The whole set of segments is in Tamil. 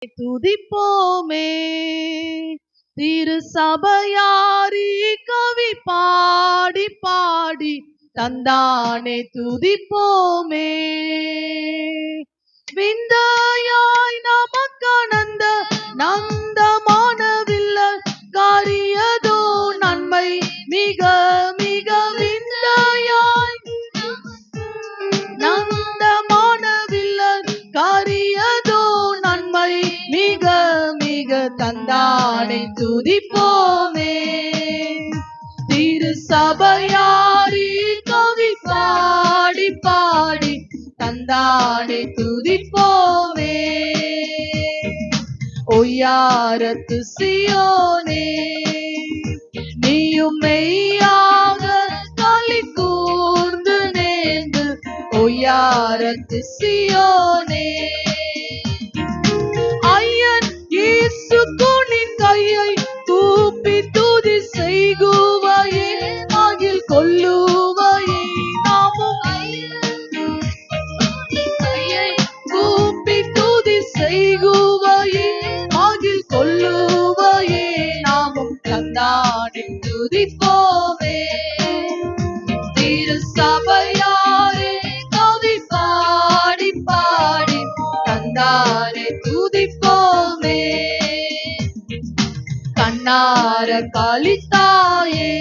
துதிப்போமே திரு சபையாரி கவி பாடி பாடி தந்தானே துதிப்போமே. விந்தையாய் நமக்கானந்த நந்தமானவில்ல காரியதோ நன்மை மிக மிக விந்தையாய் நந்தமானவில்ல காரியதோ நன்மை மிக மிக தந்தானை துதிப்போமே. திரு சபையாரி கவி பாடி பாடி தந்தானை துதிப்போமே. ஒய்யாரத்து சியோனே நீயும் மெய்யாக களி கூர்ந்து நேர்ந்து ஒய்யாரத்து சியோனே ஐயன் இயேசு குனின் கையை கூப்பி துதி செய்குவையே மகிழ் கொள்ளுவையே நாமும் கையை கூப்பி துதி செய்குவையே மகிழ் கொள்ளுவையே நாமும் தந்தானை துதிப்போமே. திரு சபையாரே கவி பாடி பாடி தந்தானை துதிப்போமே. கண்ணார களித்தாயே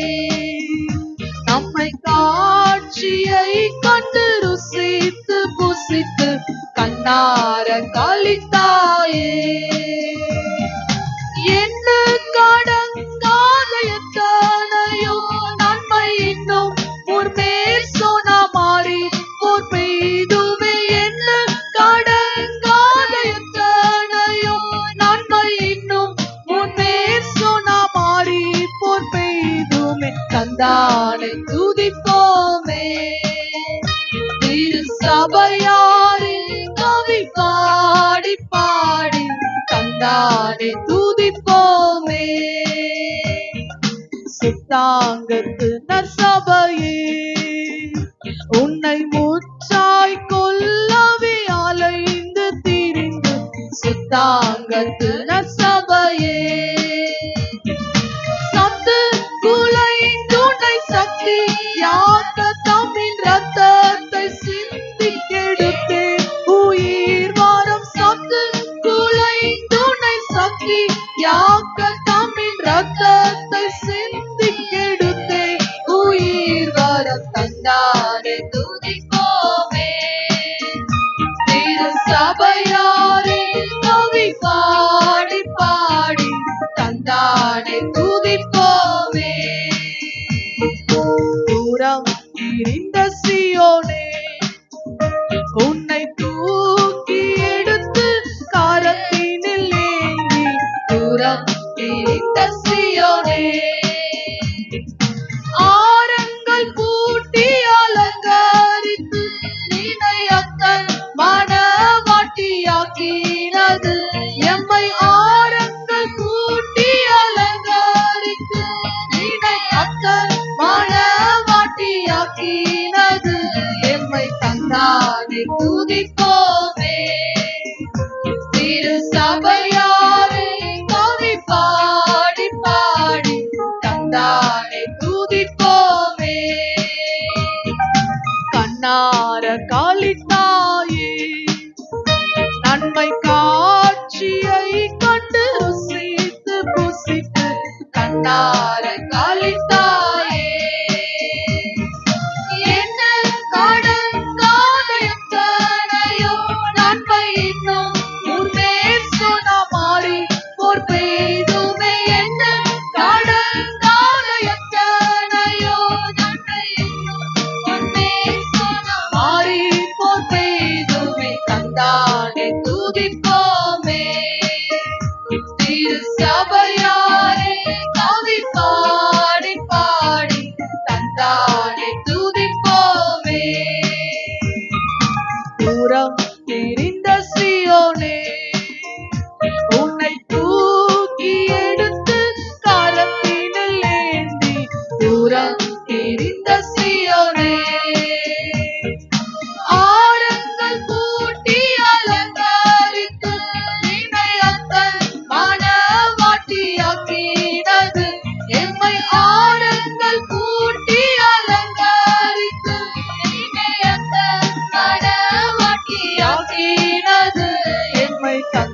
நம்மை காட்சியை கண்டு ருசித்து புசித்து கண்ணார களித்தாயே என்ன கடங்காத எத்தனையோ நன்மை இன்னும் முன்பேர் சொன்ன மாறி போர் பெய்துமே. என்ன கடங்காத எத்தனையோ நன்மை இன்னும் முன்பேர் சொன்ன மாறி போர் பெய்துமே. தந்தானை துதிப்போமே. திரு சபையாரே கவி பாடி பாடி தந்தானை துதிப்போமே. சித்தாங்கத்து நற்சபையே உன்னை முற்றாய் கொல்லவே அலைந்து திரிந்து சித்தாங்கத்து நற்சபையே சத்து குலைந்துனை சக்தி யாக்க தம்மின் ரத்தத்தை சிந்தி கெடுத்தே உயிர் வாரம் சத்து குலைந்துனை சக்தி யாக்க தம்மின் ரத்தத்தை சிந்தி கெடுத்தே உயிர் வாரம் தந்தானே துதிப்போமே. திரு சபையாரே கவி பாடி பாடி தந்தானே துதிப்போமே. தூரம் இருந்த சியோனே உன்னை தூக்கி எடுத்து காலத்தினில் ஏந்தி தூரம் இருந்த சியோனே ஆரங்கள் பூட்டி அலங்கரித்து நினையத்தன் மனவாட்டியாக்கினது எம்மை ஆரங்கள் பூட்டி அலங்கரித்து நினையத்தன் மனவாட்டியாக்கினது எம்மை தந்தானை துதிப்போமே. திரு சபையாரே கவி பாடி பாடி தந்தானை துதிப்போமே. கண்ணார களித்தாயே நன்மை காட்சியை கண்டு ருசித்து புசித்து கண்ணார களித்தாயே என்ன கடங்காத எத்தனையோ நன்மை இன்னும் முன்பேர் சொன்ன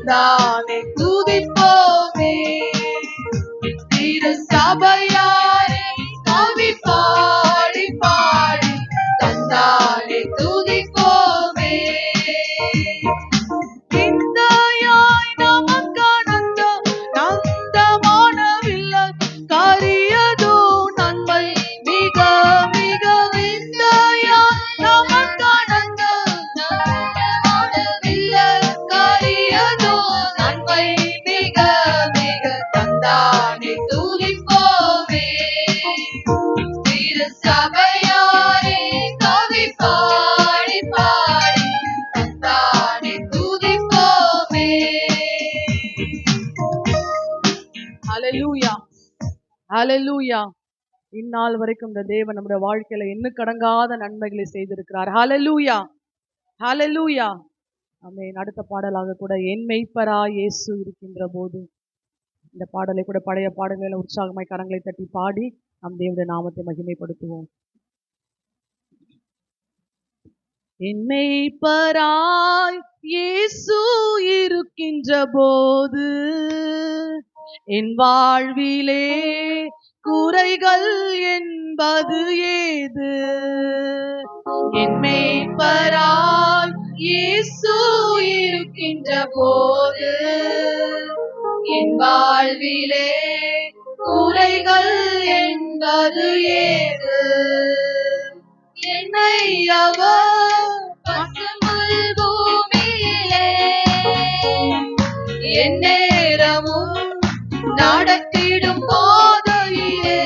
தந்தானே துதிப்போமே. திரு சபையாரே கவி பாடி பாடி தந்தானே துதிப்போமே. நிந்தையாய் நமக்கானந்த நந்தமானவில்லை கரியதோ நன்மை மிக மிக. விந்தையாய் நமக்கானந்த நந்தமானவில்லை கரியதோ நன்மை மிக மிக. தந்தானே துதிப்போமே. திரு சபையாரே கவி பாடி பாடி தந்தானே துதிப்போமே. ஹல்லேலூயா ஹல்லேலூயா. இந்நாள் வரைக்கும் இந்த தேவன் நம்முடைய வாழ்க்கையில எண்ணுக்கடங்காத நன்மைகளை செய்திருக்கிறார். ஹல்லேலூயா ஹல்லேலூயா. ஆமென். அடுத்த பாடலாக கூட என் மெய்ப்பராய் இயேசு இருக்கின்ற போது, இந்த பாடலை கூட பழைய பாடல்களை உற்சாகமாய் கரங்களை தட்டி பாடி நம் தேவனுடைய நாமத்தை மகிமைப்படுத்துவோம். என் மெய்ப்பராய் இயேசு இருக்கின்ற போது என் வாழ்விலே குறைகள் என்பது ஏது? என் மெய்ப்பராய் இயேசு இருக்கின்ற போது என் வாழ்விலே குறைகள் என்பது ஏது? என்னை அவர் பசும்புல் பூமியிலே எந்நேரமும் நடத்திடும் பாதையிலே,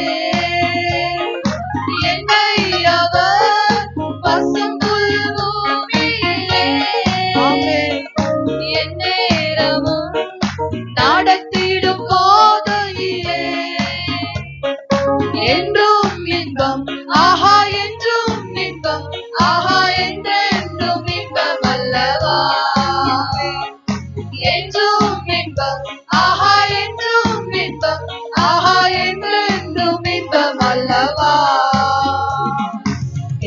என்னை அவர் பசும்புல் பூமியிலே எந்நேரமும் நடத்திடும் பாதையிலே, என்றும் இன்பம் ஆஹா என்றும் இன்பம் ஆஹா என்றென்றும் இன்பம் அல்லவா? என்றும் இன்பம் ஆஹா என்றும் இன்பம் ஆஹா என்றென்றும் இன்பம் அல்லவா?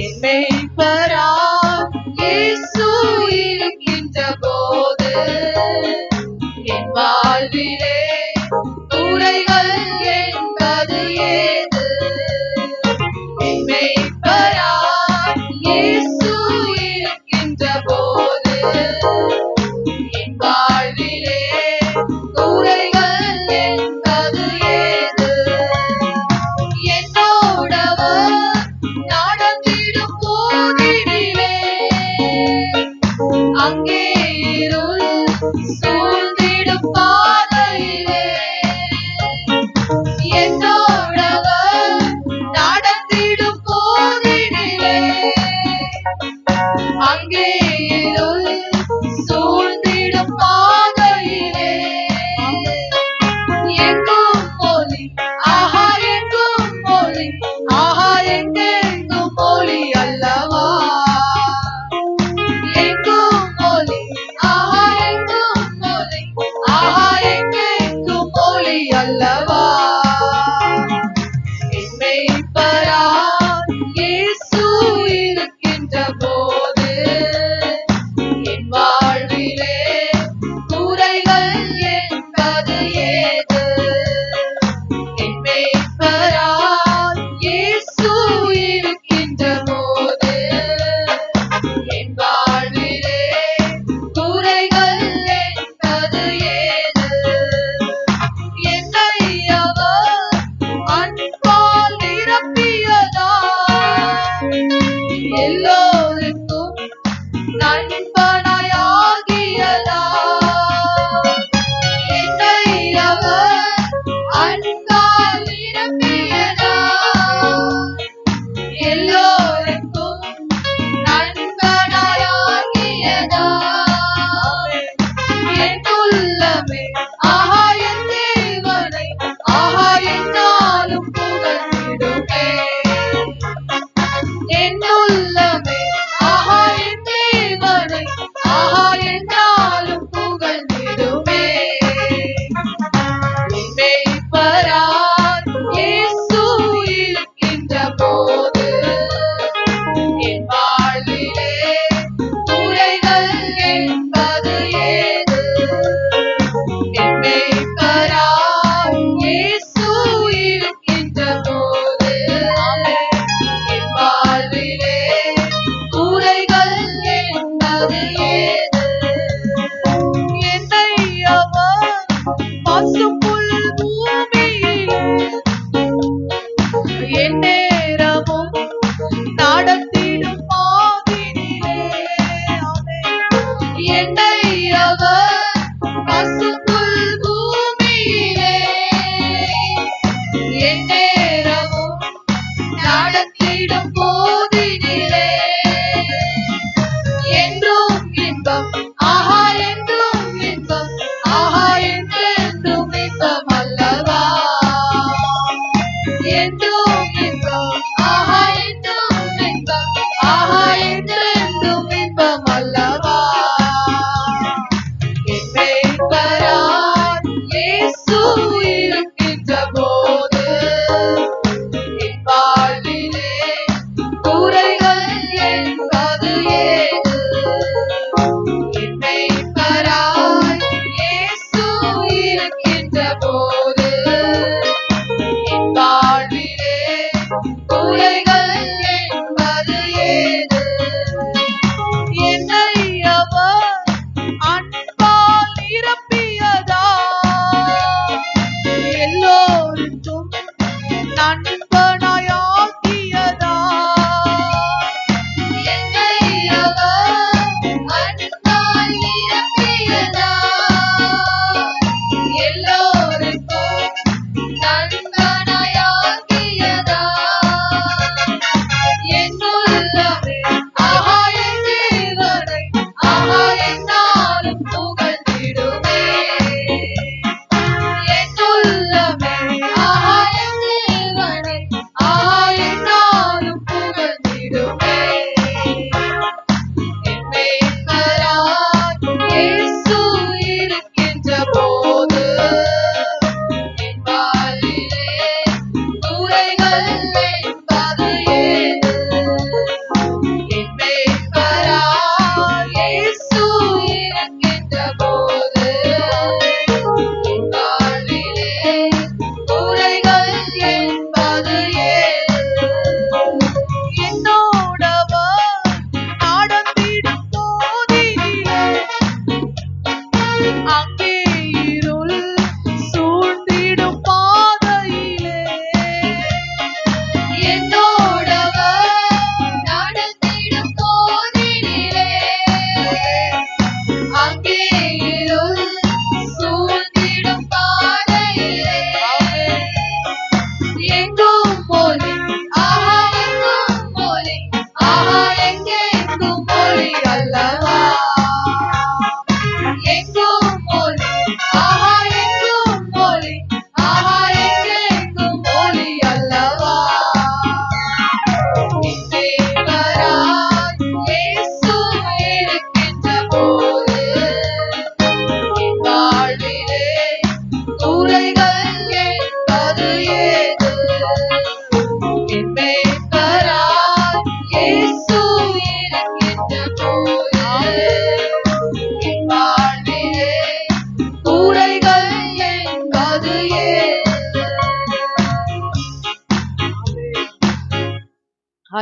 என் மெய்ப்பராய் இயேசு இருக்கின்ற போது என் வாழ்விலே குறைகள் என்பது ஏது? என் மெய்ப்பராய் இயேசு இருக்கின்ற போது என் வாழ்விலே குறைகள் என்பது ஏது? என்னோடவர் நடந்திடும் போதினிலே அங்கே இருள் சூழ்ந்திடும் பாதையிலே, என்னோடவர் நடந்திடும் போதினிலே அங்கே இருள் சூழ்ந்திடும் பாதையிலே, எங்கும் ஒளி ஆஹா எங்கும் ஒளி ஆஹா எங்கெங்கும் ஒளி அல்லவா? எங்கும் ஒளி ஆஹா எங்கும் ஒளி ஆஹா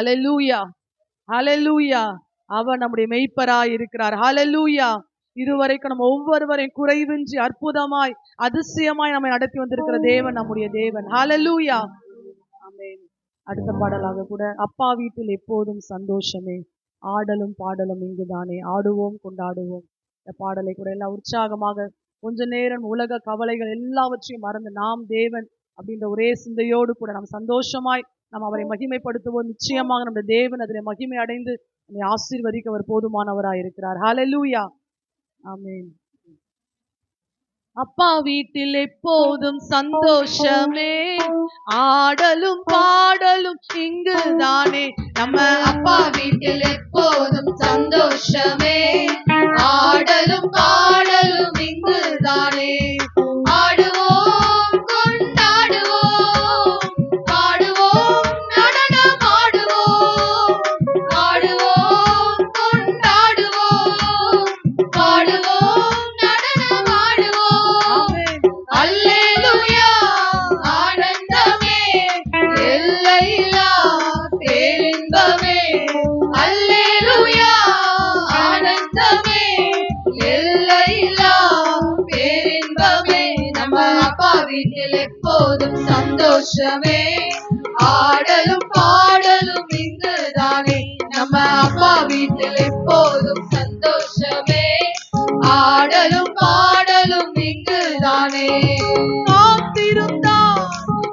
ஹalleluya, ஹalleluya. அவர் நம்முடைய மெய்ப்பராய் இருக்கிறார். ஹalleluya. இதுவரைக்கும் நம்ம ஒவ்வொருவரையும் குறைவின்றி அற்புதமாய் அதிசயமாய் நம்மை நடத்தி வந்திருக்கிற தேவன் நம்முடைய தேவன். ஹalleluya. ஆமென். அடுத்த பாடலாக கூட அப்பா வீட்டில் எப்போதும் சந்தோஷமே, ஆடலும் பாடலும் இங்குதானே, ஆடுவோம் கொண்டாடுவோம். இந்த பாடலை கூட எல்லாம் உற்சாகமாக கொஞ்ச நேரம் உலக கவலைகள் எல்லாவற்றையும் மறந்து நாம் தேவன் அப்படின்ற ஒரே சிந்தையோடு கூட நாம் சந்தோஷமாய் நாம் அவரை மகிமைப்படுத்துவோம். நிச்சயமாக நம்முடைய தேவன் அதில் மகிமை அடைந்து நம்மை ஆசீர்வதிக்க அவர் போதுமானவராய் இருக்கிறார். ஹalleluya. ஆமென். அப்பா வீட்டில் எப்போதும் சந்தோஷமே, ஆடலும் பாடலும் இங்குதானே. நம்ம அப்பா வீட்டில் எப்போதும் சந்தோஷமே, ஆடலும் பாடலும் இங்குதானே. ஆடுவோம் கொண்டாடுவோம், பாடுவோம் நடனம் ஆடுவோம். ஆடுவோம் கொண்டாடுவோம், பாடுவோம் நடனம் ஆடுவோம். அல்லேலூயா ஆனந்தமே, எல்லையில்லா பேரின்பமே. அல்லேலூயா ஆனந்தமே, எல்லையில்லா பேரின்பமே. நம்ம அப்பா வீட்டில் எப்போதும் சந்தோஷமே, ஆடலும் பாடலும் இங்குதானே. நம்ம அப்பா வீட்டில் எப்போதும் சந்தோஷமே, ஆடலும் பாடலும் இங்குதானே. காத்திருந்தார்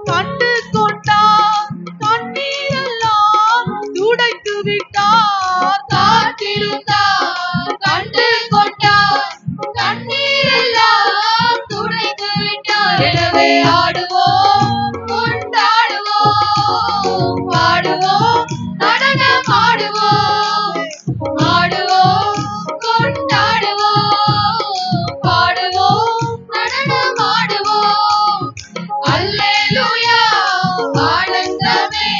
கண்டு கொண்டார், கண்ணீரெல்லாம் துடைத்து விட்டார். காத்திருந்தார் கண்டு கொண்டார், கண்ணீரெல்லாம் துடைத்து விட்டார். எனவே ஆடுவோம் கொண்டாடுவோம், பாடுவோம் நடனம் ஆடுவோம். ஆடுவோம் கொண்டாடுவோம், பாடுவோம் நடனம் ஆடுவோம். அல்லேலூயா ஆனந்தமே,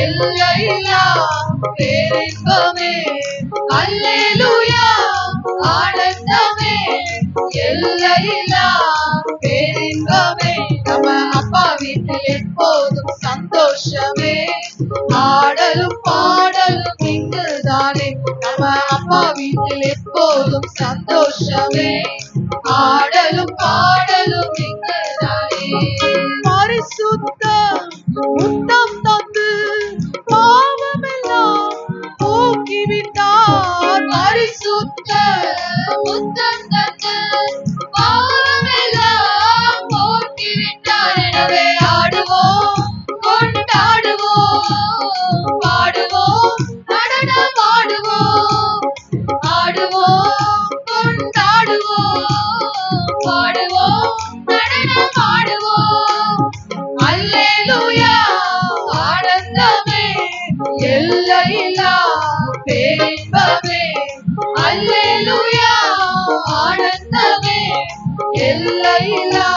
எல்லையில்லா பேரின்பமே. அல்லேலூயா ஆனந்தமே, எல்லையில்லா பேரின்பமே. நம்ம அப்பா வீட்டில் எப்போதும் சந்தோஷமே, ஆடலும் பாடலும் இங்குதானே. நம்ம அப்பா வீட்டில் எப்போதும் சந்தோஷமே, ஆடலும் பாடலும் இங்குதானே. பரிசுத்த முத்தம் தந்து பாவமெல்லாம் போக்கிவிட்டார். பரிசுத்த முத்தம் தந்து பாவமெல்லாம் போக்கிவிட்டார். எனவே ஆடுவோம் கொண்டாடுவோம், பாடுவோம் நடனம் ஆடுவோம். ஆடுவோம் கொண்டாடுவோம், பாடுவோம் நடனம் ஆடுவோம். அல்லேலூயா ஆனந்தமே, எல்லையில்லா பேரின்பமே. அல்லேலூயா ஆனந்தமே, எல்லையில்லா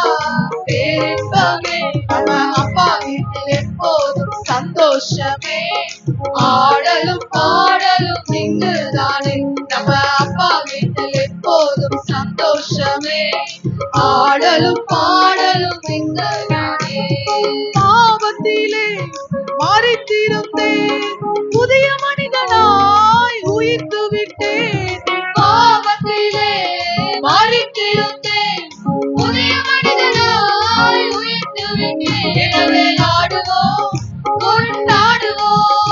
பேரின்பமே. நம்ம அப்பா வீட்டில் எப்போதும் சந்தோஷமே, ஆடலும் பாடலும் இங்குதானே. நம்ம அப்பா வீட்டில் எப்போதும் சந்தோஷமே, ஆடலும் பாடலும் இங்குதானே. பாவத்திலே மரித்திருந்தேன், புதிய மனிதனாய் உயிர்த்து விட்டேன். பாவத்திலே மரித்திருந்தேன், புதிய மனிதனாய் உயிர்த்து விட்டேன். எனவே ஆடுவோம் கொண்டாடுவோம்,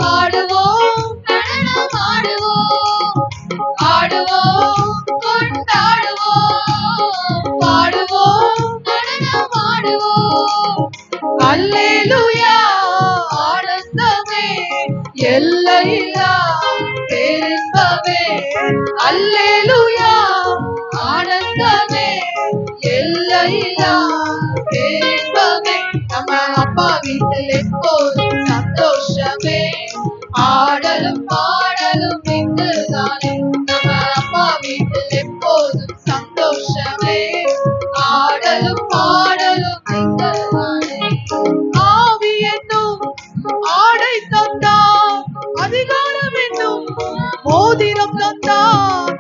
பாடுவோம் நடனம் ஆடுவோம். ஆடுவோம் கொண்டாடுவோம், பாடுவோம் நடனம் ஆடுவோம். அல்லேலூயா ஆனந்தமே, எல்லையில்லா பேரின்பமே. அல்லேலூயா ஆனந்தமே, எல்லையில்லா பேரின்பமே. நம்ம அப்பா வீட்டில் எப்போதும் சந்தோஷமே, ஆடலும் பாடலும் இங்குதானே. நம்ம அப்பா வீட்டில் எப்போதும் சந்தோஷமே, ஆடலும் பாடலும் இங்குதானே. ஆவி என்னும் ஆடை தந்தார், அதிகாரம் என்னும் மோதிரம் தந்தார்.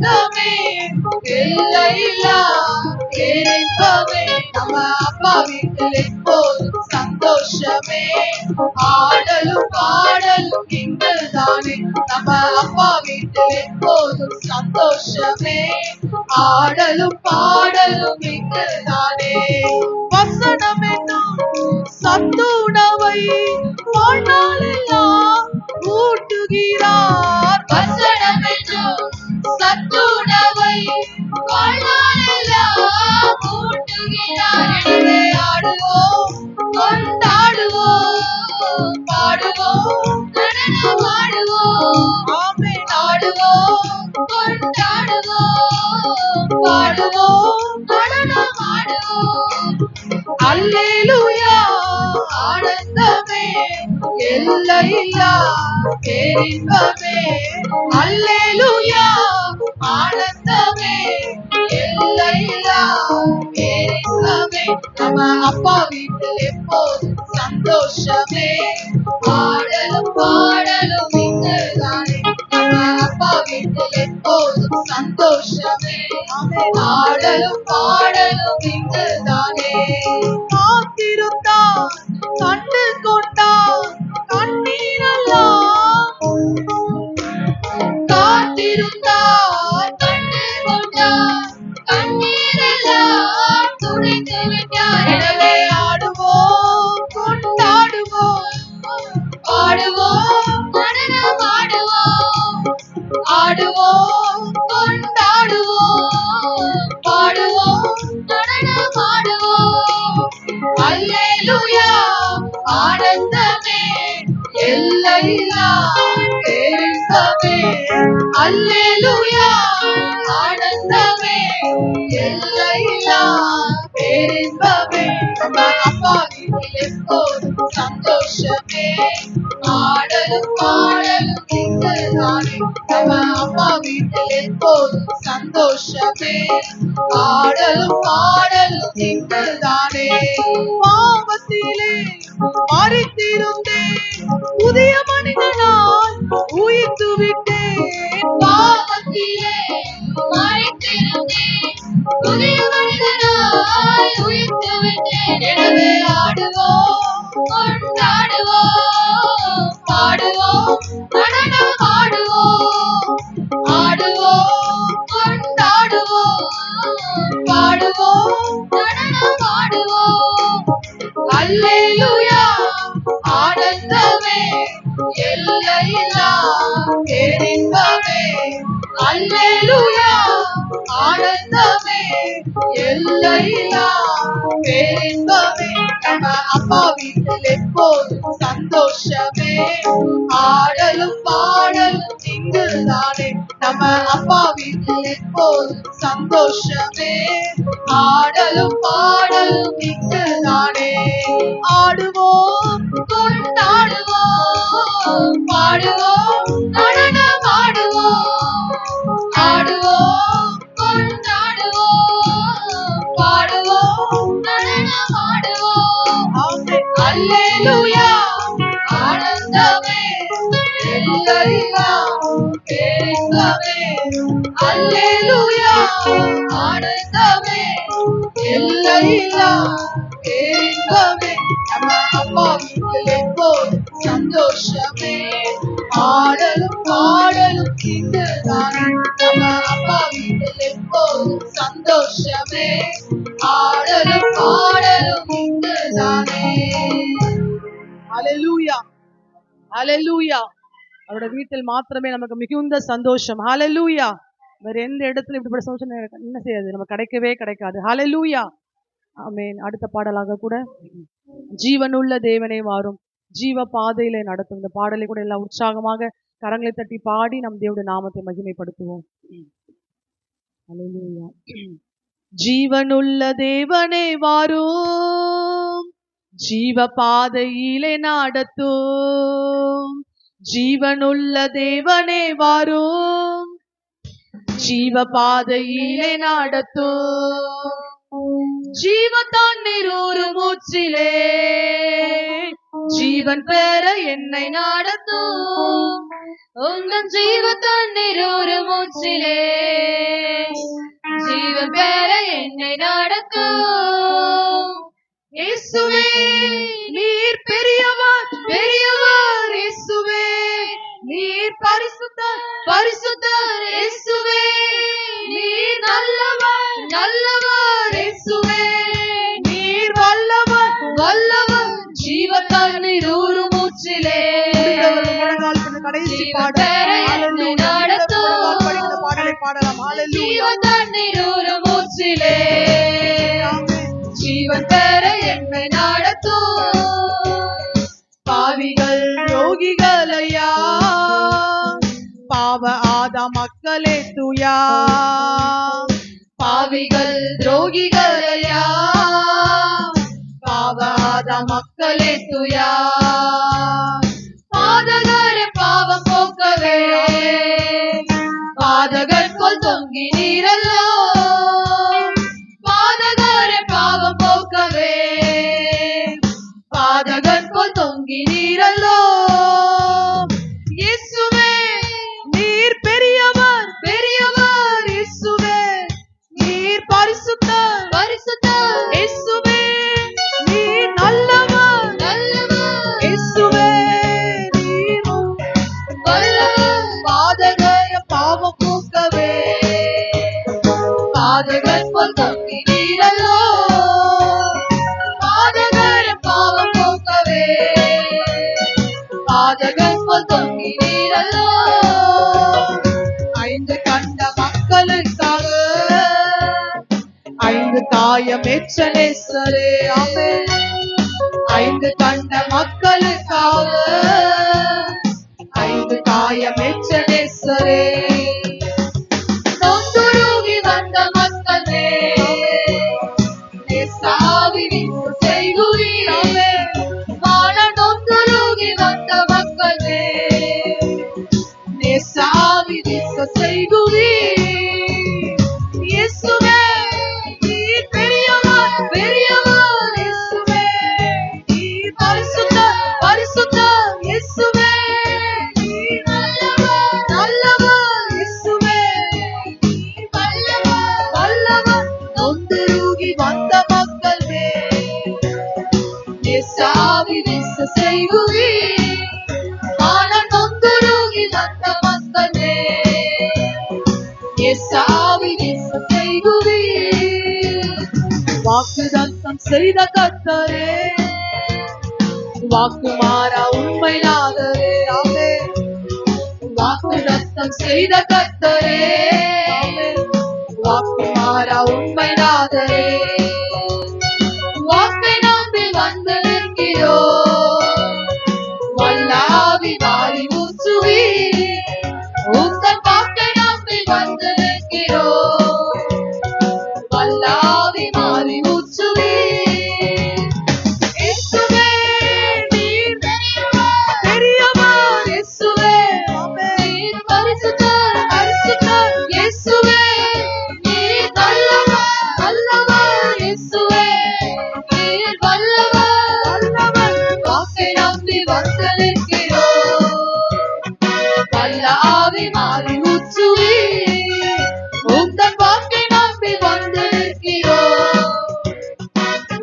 ஆனந்தமே எல்லையில்லா பேரின்பமே நம்ம அப்பா வீட்டில் எப்போதும் சந்தோஷமே ஆடலும் பாடலும் இங்குதானே நம்ம அப்பா வீட்டில் எப்போதும் சந்தோஷமே ஆடலும் பாடலும் இங்குதானே வசனம் என்னும் சத்துணவை வாழ்நாளெல்லாம் ஊட்டுகிறார் வசனம் என்னும் சத்துணவை வாழ்நாளெல்லாம் ஊட்டுகிறார் எனவே ஆடுவோம் கொண்டாடுவோம் பாடுவோம் நடனம் ஆடுவோம் ஆமென் ஆடுவோம் கொண்டாடுவோம் பாடுவோம் நடனம் ஆடுவோம் அல்லேலூயா ஆனந்தமே எல்லையில்லா பேரின்பமே அல்லேலூயா ஆனந்தமே எல்லையில்லா பேரின்பமே நம்ம அப்பா வீட்டில் எப்போதும் சந்தோஷமே ஆடலும் பாடலும் இங்குதானே நம்ம அப்பா வீட்டில் எப்போதும் சந்தோஷமே ஆடலும் பாடலும் இங்குதானே காத்திருந்தான் கண்டு கொண்டான் கண்ணீரெல்லாம் காத்திருந்தார் கண்டு கொண்டார் கண்ணீரெல்லாம் துடைத்து விட்டார் எனவே ஆடுவோம் கொண்டாடுவோம் பாடுவோம் நடனம் ஆடுவோம் ஆடுவோம் கொண்டாடுவோம் பாடுவோம் நடனம் ஆடுவோம் அல்லேலூயா ஆனந்தமே எல்லையில்லா பேரின்பமே அல்லேலூயா ஆனந்தமே எல்லையில்லா பேரின்பமே நம்ம அப்பா வீட்டில் எப்போதும் சந்தோஷமே ஆடலும் பாடலும் இங்குதானே நம்ம அப்பா வீட்டில் எப்போதும் சந்தோஷமே ஆடலும் பாடலும் இங்குதானே பாவத்திலே மரித்திருந்தேன் புதிய மனிதனாய் உயிர்த்து விட்டேன் பாவத்திலே மரித்திருந்தேன் புதிய மனிதனாய் உயிர்த்து விட்டேன் எனவே ஆடுவோம் கொண்டாடுவோம் பாடுவோம் நடனம் ஆடுவோம் ஆடுவோம் கொண்டாடுவோம் பாடுவோம் நடனம் ஆடுவோம் அல்லேலூயா ஆனந்தமே எல்லையில்லா பேரின்பமே அல்லேலூயா ஆனந்தமே எல்லையில்லா பேரின்பமே நம்ம அப்பா வீட்டில் எப்போதும் சந்தோஷமே ஆடலும் பாடலும் இங்குதானே நம்ம அப்பா வீட்டில் எப்போதும் சந்தோஷமே ஆடலும் பாடலும் இங்குதானே ஆடுவோம் கொண்டாடுவோம் பாடுவோம் நடனம் ஆடுவோம் ஆடுவோம் கொண்டாடுவோம் பாடுவோம் நடனம் ஆடுவோம் அல்லேலூயா ஆனந்தமே எல்லையில்லா பேரின்பமே அல்லேலூயா ஆனந்தமே எல்லையில்லா பேரின்பமே நம்ம அப்பா வீட்டில் எப்போதும் சந்தோஷமே ஆடலும் பாடலும் இங்குதானே நம்ம அப்பா வீட்டில் எப்போதும் சந்தோஷமே ஆடலும் பாடலும் இங்குதானே ஹalleluya ஹalleluya அவரோட வீட்டில் மாத்திரமே நமக்கு மிகுந்த சந்தோஷம் ஹalleluya வேற எந்த இடத்துல இப்படிப்பட்ட சந்தோஷம் என்ன செய்யாது நம்ம கிடைக்கவே கிடைக்காது ஹalleluya ஆமென் அடுத்த பாடலாக கூட ஜீவனுள்ள தேவனே வாரும் ஜீவ பாதையில நடத்தும் இந்த பாடலை கூட எல்லாம் உற்சாகமாக கரங்களை தட்டி பாடி நம் தேவனுடைய நாமத்தை மகிமைப்படுத்துவோம் ஹalleluya ஜீவனுள்ள தேவனே வாரும் ஜீவ பாதையிலே நடத்தும் ஜீவனுள்ள தேவனே வாரும் ஜீவ பாதையிலே நடத்தும் ஜீவ தண்ணீர் ஒரு மூச்சிலே ஜீவன் பெற என்னை நடத்தும் உந்தன் ஜீவ தண்ணீர் ஒரு மூச்சிலே ஜீவன் பெற என்னை நடத்தும் இயேசுவே நீர் பெரியவர் பெரியவர் இயேசுவே நீர் பரிசுத்தர் பரிசுத்தர் இயேசுவே நீர் நல்லவர் நல்லவர் இயேசுவே நீர் வல்லவர் வல்லவர் ஜீவ தண்ணீர் ஒரு மூச்சிலே கடைசி ஜீவன் பெற என்னை நடத்தும் பாடலை பாடலாம். ஜீவ தண்ணீர் ஒரு மூச்சிலே ஜீவன் பெற என்னை நடத்தும் பாவிகள் யோகிகள் ஐயா, பாவ ஆதா மக்களே துயா. பாவிகள் துரோகிகள் ஐயா, பாவ ஆதா மக்களே துயா. பாதகரே பாவம் போக்கவே பாதகர் போல் தொங்கி நீரல்லோ பாதகரே பாவம் போக்கவே பாதகர் போல் தொங்கி நீரல்லோ இயேசுவே நீர் பெரியவர் பெரியவர் இயேசுவே, நீர் பரிசுத்தர் பரிசுத்தர் இயேசுவே, நீர் நல்லவர் நல்லவர் இயேசுவே, நீர் வல்லவர் பாதகர பாவம் போக்கவே பாதகர் போல் தொங்கி நீரல்லோ பாதகர் பாவம் போக்கவே பாதகர் போல் தொங்கி நீரல்லோ ஐந்து கண்ட மக்களுக்காக ஐந்து தாயம் எச்சனேஸ்வரே ஆமென். ஐந்து கண்ட மக்களுக்காக ஐந்து தாயம் எச்சனேஸ்வரே. நொந்துருகி வந்த மக்களே சாவி செய்குவீரே வாழ நொந்துருகி வந்த மக்களே சாவி செய்குவி இயேசுவே, நீர் பெரியவர் பெரியவர் இயேசுவே, நீர் பரிசுத்தர் பரிசுத்தர் இயேசுவே, நீர் நல்லவர் நல்லவர் இயேசுவே, நீர் வல்லவர் வல்லவர். நொந்துருகி வந்த மக்கள் சாவி செய்குவி வாழ நொந்துருகி வந்த மக்களே சாவி செய்குவி வாக்குதத்தம் செய்த கர்த்தரே, வாக்கு மாறா உண்மை நாதரே ஆமென். வாக்குதத்தம் செய்த கர்த்தரே ஆமென். வாக்கு மாறா உண்மை நாதரே, வாக்கை நம்பி வந்து நிற்கிறோம் வல்லாவி வாரி ஊற்றுவி உங்கள் வாக்கை நம்பி வந்து நிற்கிறோம் வல்லாவி மாறி ஊற்றுவி இயேசுவே நீர் பெரியவர் இயேசுவே நீர் பரிசுத்தர் பரிசுத்தர் இயேசுவே நீர் நல்லவர் நல்லவர் இயேசுவே நீர் வல்லவர் வல்லவர் வாக்கை நம்பி வந்து நிற்கிறோம் வல்லாவி மாறி ஊற்றுவி உங்கள் வாக்கை நம்பி வந்து நிற்கிறோம்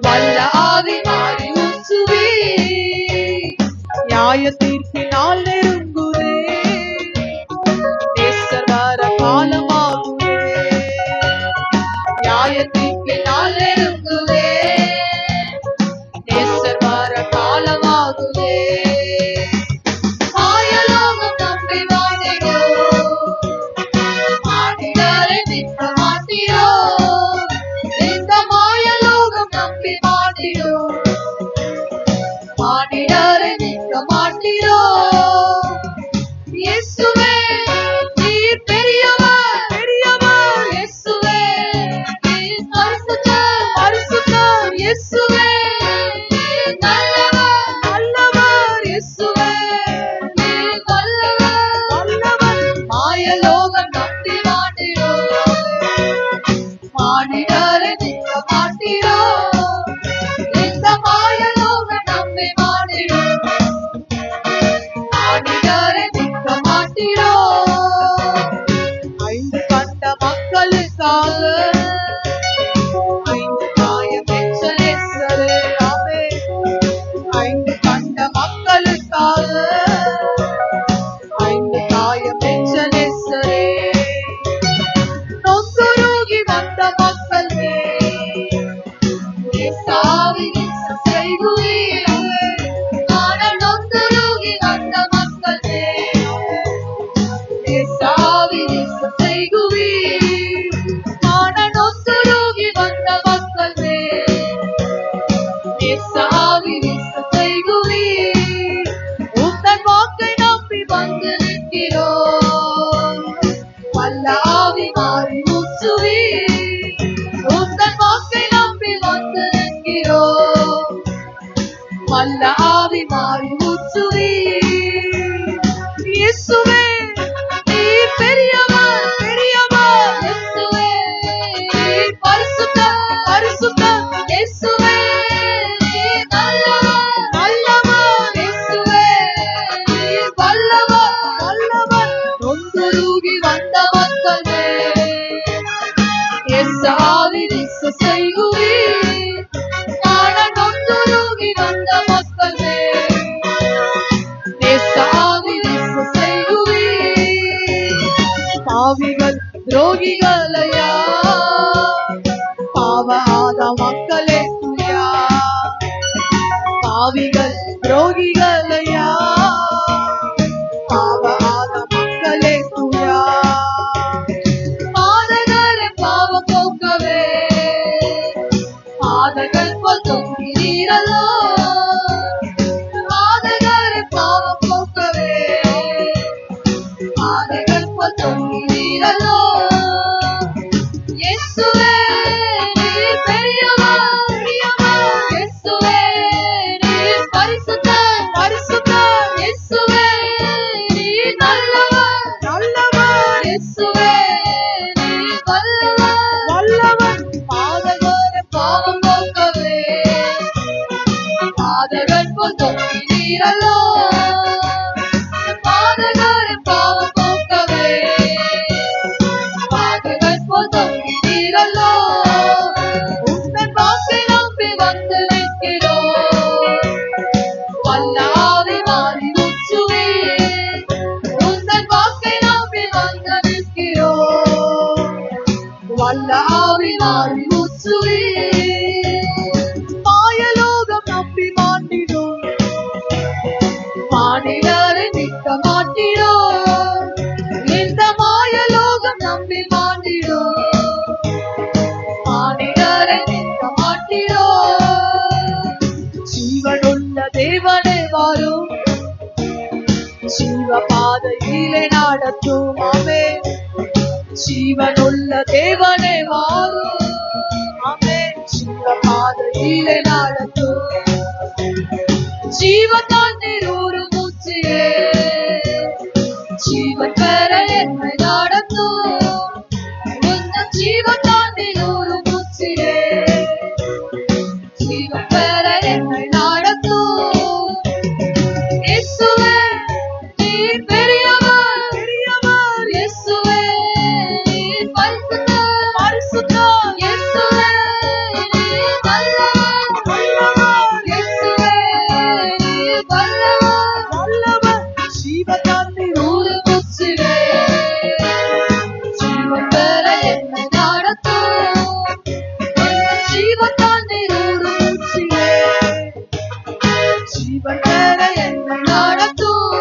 வல்லாவி மாறி ஊற்றுவி நியாய தீர்ப்பினால் நெருங்குதே, நேசர் வர காலமாகுதே. நியாய தீர்ப்பினால் நெருங்குவே நேசர் வர காலமாகுவே மாயலோகம் நம்பி வாண்டிடும் மாட்டிடரை நிற்க மாட்டீரோ இந்த மாயலோகம் நம்பி மாட்டிடும் மாட்டிடரை நிற்க மாட்டீரோ இயேசுவே நீர் பெரியவர் பெரியவர் இயேசுவே நீர் மக்களுக்காக ஐந்து காயமேற்ற நேசரே. ஆமென். ஐந்து கண்ட மக்களுக்காக ஐந்து காயமேற்ற நேசரே. நொந்துருகி வந்த மக்கள் ஏசாவின் நேசம் செய்குவீர். ஆனால் நொந்துருகி வந்த மக்கள் ஏசாவின் நேசம் செய்குவீர். ஆனால் நொந்துருகி வந்த மக்கள் ஏசாவின் நேசம் செய்குவீர். உந்தன் வாக்கை நம்பி வந்து நிற்கிறோம். வல்ல ஆவி மாறி ஊற்றுவீர். உந்தன் வாக்கை நம்பி வந்து நிற்கிறோம். வல்ல ஆவி மாறி ஊற்றுவீர். இயேசுவே நீர் பெரியவர், பெரியவர். இயேசுவே நீர் பரிசுத்தர், பரிசுத்தர். இயேசுவே நீர் நல்லவர், நல்லவர். இயேசுவே நீர் வல்லவர், வல்லவர். நொந்துருகி வந்த மக்களே ஏசாவின் நேசம் செய்குவீர். ஆனால் நொந்துருகி வந்த மக்களே ஏசாவின் நேசம் செய்குவீர். பாவிகள் துரோகிகளையா பாவாத மக்களே துயா. பாவிகள் துரோகிகளையா பாவாத மக்களே துயா. பாதகரை பாவம் போக்கவே பாதகர் போல் தொங்கினீரல்லோ. பாதகரை பாவம் போக்கவே பாதகர் போல் தொங்கினீரல்லோ. இயேசுவே நீர் பெரியவர், பெரியவர். இயேசுவே நீர் பரிசுத்தர், பரிசுத்தர். இயேசுவே நீர் நல்லவர், நல்லவர். இயேசுவே நீர் வல்லவர், வல்லவர். பாதகரை பாவம் போக்கவே பாதகர் போல் தொங்கினீரல்லோ. பாதகரை பாவம் போக்கவே பாதகர் போல் தொங்கினீரல்லோ. உந்தன் வாக்கை நம்பி வந்து நிற்கிறோம். வல்ல ஆவி மாறி ஊற்றுவீர். உந்தன் வாக்கை நம்பி வந்து நிற்கிறோம். வல்ல ஆவி மாறி ஊற்றுவீர். மாயலோகம் நம்பி மாட்டிடும். மானிடரை நிற்க மாட்டிடும். இந்த மாயலோகம் நம்பி மாட்டிடும். மானிடரை நிற்க மாட்டிடும். ஜீவனுள்ள தேவனே வாரும். ஜீவ பாதையிலே நடத்தும். ஆமென். ஜீவனுள்ள தேவனே வாரும். ஆமென். ஜீவ பாதையிலே நடத்தும். ஜீவ தண்ணீர் ஒரு மூச்சிலே ஜீவன் பெற என்னை நடத்தும். உந்தன் ஜீவ தண்ணீர் ஒரு மூச்சிலே ஜீவன் பெற என்னை நடத்தும். இயேசுவே நீர் பெரியவர், பெரியவர். இயேசுவே நீர் பரிசுத்தர், பரிசுத்தர். இயேசுவே நீர் வல்லவர், வல்லவர். இயேசுவே நீர் வல்லவர், வல்லவர். ஜீவ தண்ணீர் ஒரு மூச்சிலே ஜீவன் பெற என்னை நடத்தும். உந்தன் ஜீவ தண்ணீர் ஒரு மூச்சிலே ஜீவன் பெற என்னை நடத்தும்.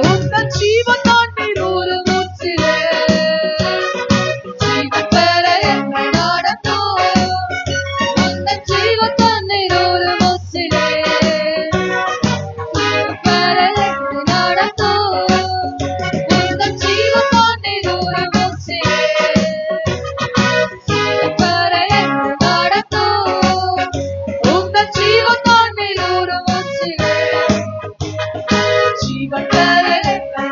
உந்தன் ஜீவ தண்ணீர் ஒரு மூச்சிலே ஜீவன் பெற என்னை நடத்தும். உந்தன் ஜீவ தண்ணீர் ஒரு மூச்சிலே ஜீவன் பெற என்னை நடத்தும். உந்தன் ஜீவ தண்ணீர் ஒரு மூச்சிலே ஜீவன் பெற என்னை நடத்தும். உந்தன் ஜீவ தண்ணீர் ஒரு மூச்சிலே ஜீவன் பெற என்னை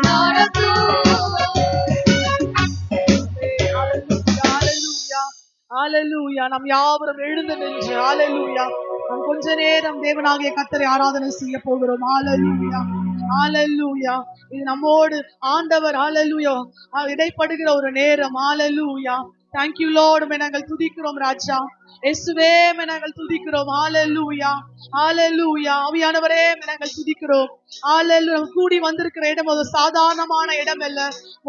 ஹalleluya. நாம் யாவரும் எழுந்து நின்று ஹalleluya. நாம் கொஞ்ச நேரம் தேவனாகிய கர்த்தரை ஆராதனை செய்ய போகிறோம். ஹalleluya, ஹalleluya. இது நம்மோடு ஆண்டவர் ஹalleluya இடைப்படுகிற ஒரு நேரம். ஹalleluya. Thank you Lord. நாங்கள் துதிக்கிறோம் ராஜா. இயேசுவே நாங்கள் துதிக்கிறோம். ஹalleluya. ஹalleluya. ஆவியானவரே நாங்கள் துதிக்கிறோம். ஹalleluya. கூடி வந்திருக்கிற இடம் ஒரு சாதாரணமான இடம் அல்ல.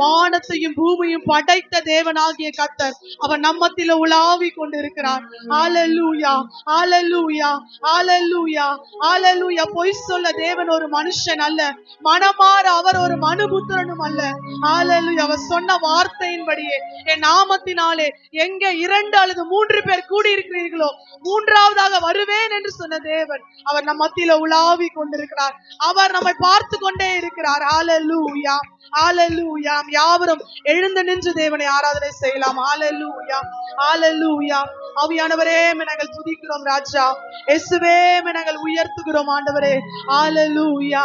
வானத்தையும் பூமியையும் படைத்த தேவனாகிய கர்த்தர் அவர் நம்மத்தில உலாவி கொண்டிருக்கிறார். ஹalleluya. ஹalleluya. ஹalleluya. ஹalleluya. பொய் சொல்ல தேவன் ஒரு மனுஷன் அல்ல. மனமாற அவர் ஒரு மனுபுத்திரனும் அல்ல. ஹalleluya. அவர் சொன்ன வார்த்தையின்படியே என் நாமத்தினாலே எங்க 2 அல்லது 3 பேர் கூடி இருக்கிறீர்களோ மூன்றாவதாக வருவேன் என்று சொன்ன தேவன் அவர் நம் மத்தியில உலாவி கொண்டிருக்கிறார். அவர் நம்மை பார்த்து கொண்டே இருக்கிறார். ஹalleluya. ஹalleluya. யாவரும் எழுந்து நின்று தேவனை ஆராதனை செய்யலாம். ஹalleluya. ஹalleluya. ஆவியானவரே நாங்கள் துதிக்கிறோம் ராஜா. இயேசுவே நாங்கள் உயர்த்துகிறோம் ஆண்டவரே. ஹalleluya.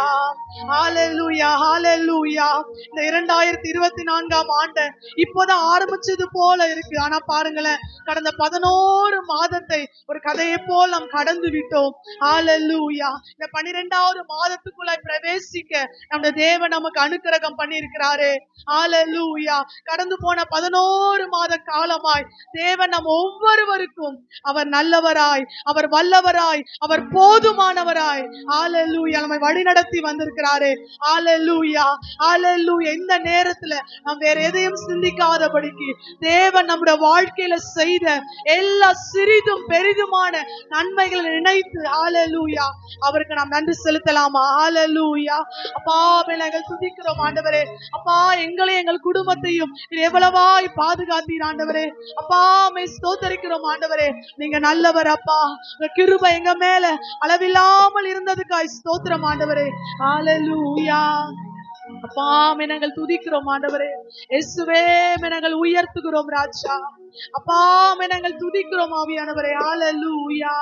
ஹalleluya. ஹalleluya. இந்த 2024ஆம் ஆண்டு இப்போதான் ஆரம்பிச்சது போல இருக்கு. ஆனா பாருங்களேன், கடந்த 11 மாதத்தை ஒரு கதையை போல் நாம் கடந்து விட்டோம். ஹalleluya. இந்த 12வது மாதத்துக்குள்ளாய் பிரவேசிக்க நம்முடைய தேவன் நமக்கு அனுக்கிரகம் பண்ணி இருக்கிறாரே. ஹalleluya. கடந்து போன 11 மாத காலமாய் தேவன் நம் ஒவ்வொருவருக்கும் அவர் நல்லவராய், அவர் வல்லவராய், அவர் போதுமானவராய் ஹalleluya நம்மை வழிநடத்தி வந்திருக்கிறாரே. ஹalleluya. ஹalleluya. இந்த நேரத்துல நாம் வேற எதையும் சிந்திக்காதபடிக்கு தேவன் நம்முடைய வாழ்க்கையில செய்த எல்லா சிறிதும் பெரிதுமான நன்மைகளை நினைத்து ஹalleluya அவருக்கு நாம் நன்றி செலுத்தலாமா? ஹalleluya. அப்பா நாங்கள் துதிக்கிறோம் ஆண்டவரே. அப்பா எங்களை எங்கள் குடும்பத்தையும் எவ்வளவாய் பாதுகாத்தீர் ஆண்டவரே. அப்பா மை ஸ்தோத்தரிக்கிறோம் ஆண்டவரே. நீங்க நல்லவர் அப்பா. உங்க கிருபை எங்க மேல அளவில்லாமல் இருந்ததுக்காய் ஸ்தோத்திரம் ஆண்டவரே. ஹalleluya. அப்பா நாங்கள் துதிக்கிறோம் ஆண்டவரே. இயேசுவே நாங்கள் உயர்த்துகிறோம் ராஜா. அப்பா நாங்கள் துதிக்கிறோம் ஆவியானவரே. ஹalleluya.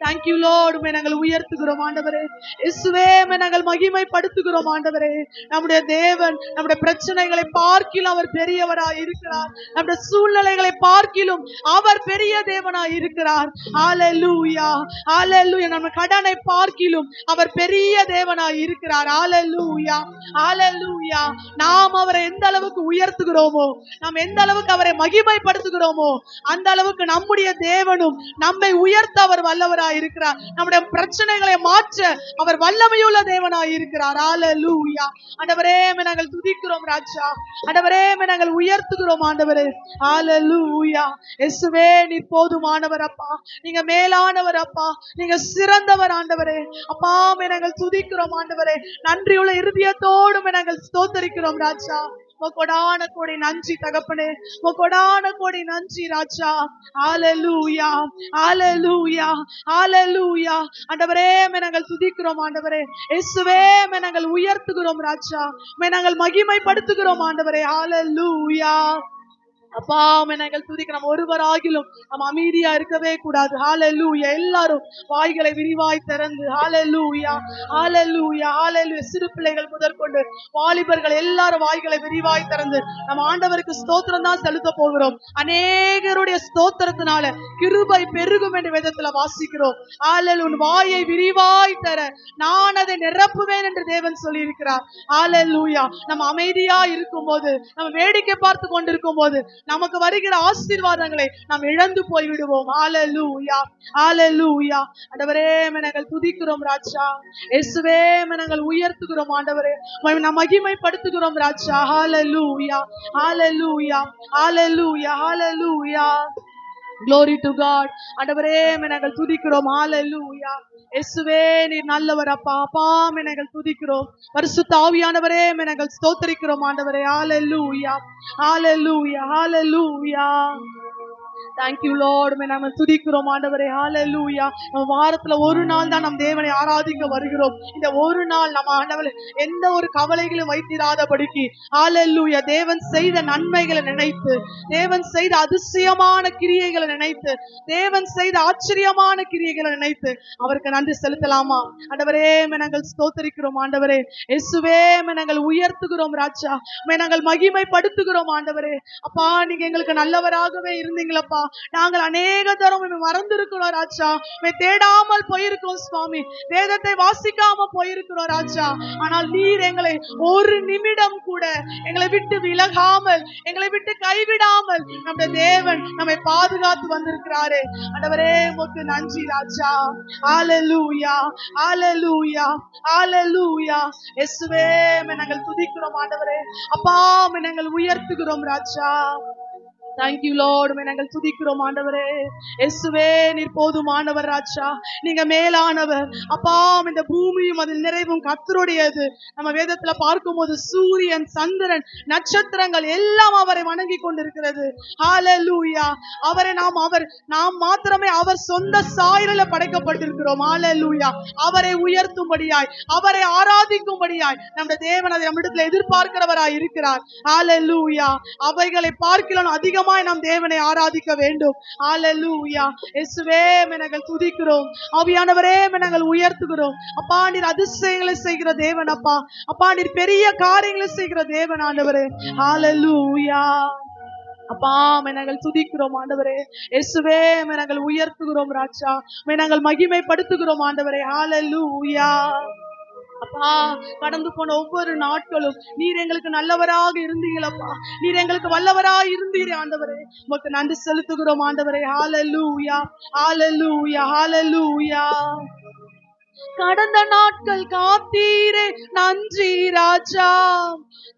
Thank you Lord. நாங்கள் உயர்த்துகிறோம் ஆண்டவரே. இயேசுவே நாங்கள் மகிமைப்படுத்துகிறோம் ஆண்டவரே. நம்முடைய தேவன் நம்முடைய பிரச்சனைகளை பார்க்கிலும் அவர் பெரியவராய் இருக்கிறார். நம்முடைய சூழ்நிலைகளை பார்க்கிலும் அவர் பெரிய தேவனாய் இருக்கிறார். ஹalleluya. ஹalleluya. நம்ம கடனை பார்க்கிலும் அவர் பெரிய தேவனாய் இருக்கிறார். ஹalleluya. ஹalleluya. நாம் அவரை எந்த அளவுக்கு உயர்த்துகிறோமோ, நாம் எந்த அளவுக்கு அவரை மகிமைப்படுத்துகிறோமோ அந்த அளவுக்கு நம்முடைய தேவனும் நம்மை உயர்த்த அவர் வல்லவராய் இருக்கிறார். நம்முடைய பிரச்சனைகளை மாற்ற அவர் வல்லமையுள்ள தேவனாய் இருக்கிறார். ஹalleluya. ஆண்டவரே நாங்கள் துதிக்கிறோம் ராஜா. ஆண்டவரே நாங்கள் உயர்த்துகிறோம் ஆண்டவரே. ஹalleluya. இயேசுவே நீர் போதுமானவர் அப்பா. நீங்க மேலானவர் அப்பா. நீங்க சிறந்தவர் ஆண்டவரே. அப்பா நாங்கள் துதிக்கிறோம் ஆண்டவரே. நன்றியுள்ள இருதயத்தோடு நாங்கள் ஸ்தோத்தரிக்கிறோம் ராஜா. கொடான கோடி நன்றி தகப்பனே. கொடான கோடி நன்றி ராஜா. ஹalleluya. ஹalleluya. ஹalleluya. ஆண்டவரே நாங்கள் துதிக்கிறோம் ஆண்டவரே. இயேசுவே நாங்கள் உயர்த்துகிறோம் ராஜா. நாங்கள் மகிமைப்படுத்துகிறோம் ஆண்டவரே. ஹalleluya. அப்பா நாங்கள் துதிக்கிறோம். ஒருவராகிலும் நம்ம அமைதியா இருக்கவே கூடாது. ஹalleluya. எல்லாரும் வாய்களை விரிவாய் திறந்து ஹalleluya. ஹalleluya. ஹalleluya. சிறு பிள்ளைகள் முதற்கொண்டு வாலிபர்கள் எல்லாரும் வாய்களை விரிவாய் திறந்து நம்ம ஆண்டவருக்கு ஸ்தோத்திரம் தான் செலுத்த போகிறோம். அநேகருடைய ஸ்தோத்திரத்தினால கிருபை பெருகும் என்ற விதத்துல வாசிக்கிறோம். ஹalleluya. வாயை விரிவாய் தர நான் அதை நிரப்புவேன் என்று தேவன் சொல்லி இருக்கிறார். ஹalleluya. நம்ம அமைதியா இருக்கும் போது, நம்ம வேடிக்கை பார்த்து கொண்டிருக்கும் போது நமக்கு வருகிற ஆசீர்வாதங்களை நாம் இழந்து போய் விடுவோம். ஹalleluya. ஹalleluya. ஆண்டவரே நாங்கள் துதிக்கிறோம் ராஜா. இயேசுவே நாங்கள் உயர்த்துகிறோம் ஆண்டவரே. நாம் மகிமைப்படுத்துகிறோம் ராஜா. ஹalleluya. ஹalleluya. ஹalleluya. ஹalleluya. Glory to God. ஆண்டவரே நாங்கள் துதிக்கிறோம். ஹalleluya. இயேசுவே நீர் நல்லவர் அப்பா. அப்பா நாங்கள் துதிக்கிறோம். பரிசுத்த ஆவியானவரே நாங்கள் ஸ்தோத்திரிக்கிறோம் ஆண்டவரே. ஹalleluya. ஹalleluya. ஹalleluya. Thank you Lord. நாம துதிக்கிறோம் ஆண்டவரே. ஹalleluya. நம்ம வாரத்துல ஒரு நாள் தான் நம் தேவனை ஆராதிக்க வருகிறோம். இந்த ஒரு நாள் நம்ம ஆண்டவரே எந்த ஒரு கவலைகளும் வைத்திராதபடிக்கு ஹalleluya தேவன் செய்த நன்மைகளை நினைத்து, தேவன் செய்த அதிசயமான கிரியைகளை நினைத்து, தேவன் செய்த ஆச்சரியமான கிரியைகளை நினைத்து அவருக்கு நன்றி செலுத்தலாமா? ஆண்டவரே நாங்கள் ஸ்தோத்திரிக்கிறோம் ஆண்டவரே. இயேசுவே நாங்கள் உயர்த்துகிறோம் ராஜா. நாங்கள் மகிமைப்படுத்துகிறோம் ஆண்டவரே. அப்பா நீங்க எங்களுக்கு நல்லவராகவே இருந்தீங்களப்பா. அப்பா. நாங்கள் அநேக தரம் மறந்திருக்கிறோம் ராஜா, தேடாமல் போயிருக்கோம் சுவாமி, வேதத்தை வாசிக்காம போயிருக்கிறோம் ராஜா. ஆனால் நீர் எங்களை ஒரு நிமிடம் கூட எங்களை விட்டு விலகாமல், எங்களை விட்டு கைவிடாமல் நம்முடைய தேவன் நம்மை பாதுகாத்து வந்திருக்கிறாரே. ஆண்டவரே உமக்கு நன்றி ராஜா. ஹல்லேலூயா, ஹல்லேலூயா, ஹல்லேலூயா. இயேசுவே நாங்கள் துதிக்கிறோம் ஆண்டவரே. அப்பா நாங்கள் உயர்த்துகிறோம் ராஜா. Thank you Lord. நாங்கள் துதிக்கிறோம் ஆண்டவரே. இயேசுவே நீர் போதுமானவர் ராஜா, நீங்க மேலானவர் அப்பா. இந்த பூமியும் அதில் நிறைவும் கர்த்தருடையது. நம்ம வேதத்துல பார்க்கும்போது சூரியன், சந்திரன், நட்சத்திரங்கள் எல்லாம் அவரை வணங்கி கொண்டிருக்கிறது. ஹல்லேலூயா. அவரை நாம் மாத்திரமே அவர் சொந்த சாயலில படைக்கப்பட்டிருக்கிறோம். ஹல்லேலூயா. அவரை உயர்த்தும்படியாய், அவரை ஆராதிக்கும்படியாய் நம்முடைய தேவன் அதை நம்மிடத்தில் எதிர்பார்க்கிறவராய் இருக்கிறார். ஹல்லேலூயா. அவைகளை பார்க்கலாம் அதிகமாய் நாம் தேவனை ஆராதிக்க வேண்டும். ஹல்லேலூயா. இயேசுவே நாங்கள் துதிக்கிறோம். ஆவியானவரே நாங்கள் உயர்த்துகிறோம். அப்பா நீர் அதிசயங்களை செய்கிற தேவன் அப்பா. அப்பா நீர் பெரிய காரியங்களை செய்கிற தேவன் ஆண்டவரே. ஹல்லேலூயா. அப்பா நாங்கள் துதிக்கிறோம் ஆண்டவரே. இயேசுவே நாங்கள் உயர்த்துகிறோம் ராஜா, நாங்கள் மகிமைப்படுத்துகிறோம் ஆண்டவரே. ஹல்லேலூயா. அப்பா கடந்து போன ஒவ்வொரு நாட்களும் நீர் எங்களுக்கு நல்லவராக இருந்தீங்களப்பா, நீர் எங்களுக்கு வல்லவராக இருந்தீரே ஆண்டவரே. உமக்கு நன்றி செலுத்துகிறோம் ஆண்டவரே. ஹல்லேலூயா, ஹல்லேலூயா, ஹல்லேலூயா. கடந்த நாட்கள் காத்தீரே நன்றி ராஜா,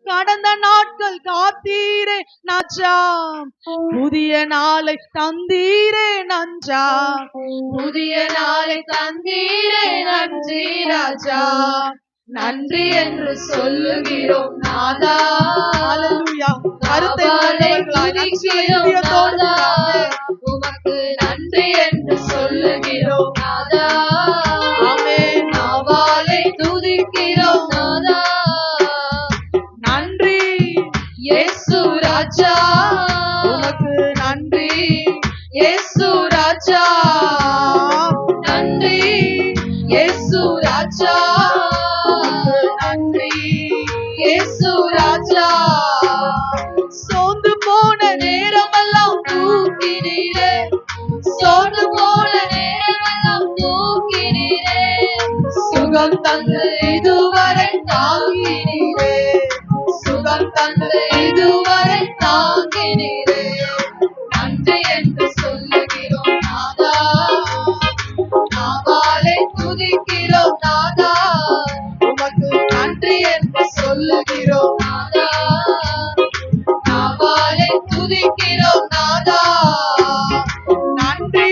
கடந்த நாட்கள் காத்தீரே ராஜா. புதிய நாளை தந்தீரே நன்றா, புதிய நாளை தந்தீரே நன்றி ராஜா. நன்றி என்று சொல்லுகிறோம் நாதா. ஹல்லேலூயா. கருத்தை துதிக்கிறோம் நாதா. உமக்கு நன்றி என்று சொல்லுகிறோம் நாதா. ஆமென். நாவாலை துதிக்கிறோம் நாதா. நன்றி இயேசு ராஜா, உமக்கு நன்றி இயேசு ராஜா. நன்றி இயேசு ராஜா, நன்றி இயேசு ராஜா. சோர்ந்து போன நேரமெல்லாம் தூக்கினீரே, சோர்ந்து போன நேரமெல்லாம் தூக்கினீரே. சுகம் தந்து இதுவரை தாங்கினீரே, சுகம் தந்து இதுவரை தாங்கினீரே. நன்றி என்று சொல்லுகிறோம் நாதா. நாவாலே துதிக்கிறோம் நாதா. உமக்கு நன்றி என்று சொல்லுகிறோம் நாதா. நாவாலே துதிக்கிறோம் நாதா. நன்றி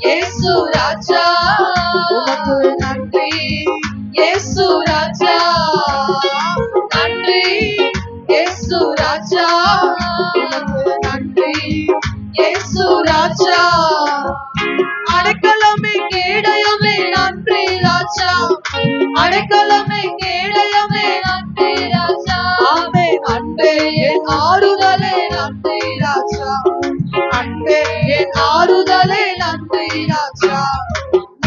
இயேசு ராஜா, உமக்கு நன்றி இயேசு ராஜா. நன்றி இயேசு ராஜா, உமக்கு நன்றி இயேசு ராஜா. அடைக்கலமே கேடயமே நன்றி ராஜா, அடைக்கலமே கேடயமே நன்றி ராஜா. ஆமென். அன்பே என் ஆறுதலே நன்றி ராஜா, அன்பே என் ஆறுதலே நன்றி ராஜா.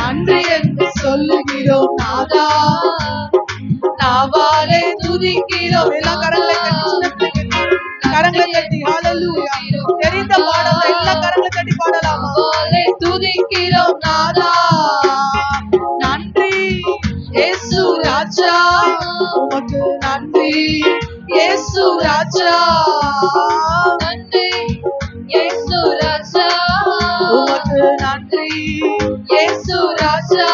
நன்றி என்று சொல்லுகிறோம் நாதா. நாவாலே துதிக்கிறோம். எல்லா கரங்களை தட்டி, கரங்களை தட்டி ஹல்லேலூயா. தெரிந்த பாடல் எல்லா கரங்களை தட்டி பாடலாமா? நாவாலே துதிக்கிறோம் நாதா. நன்றி இயேசு ராஜா, உமக்கு நன்றி இயேசு ராஜா. நன்றி இயேசு ராஜா, உமக்கு நன்றி இயேசு ராஜா.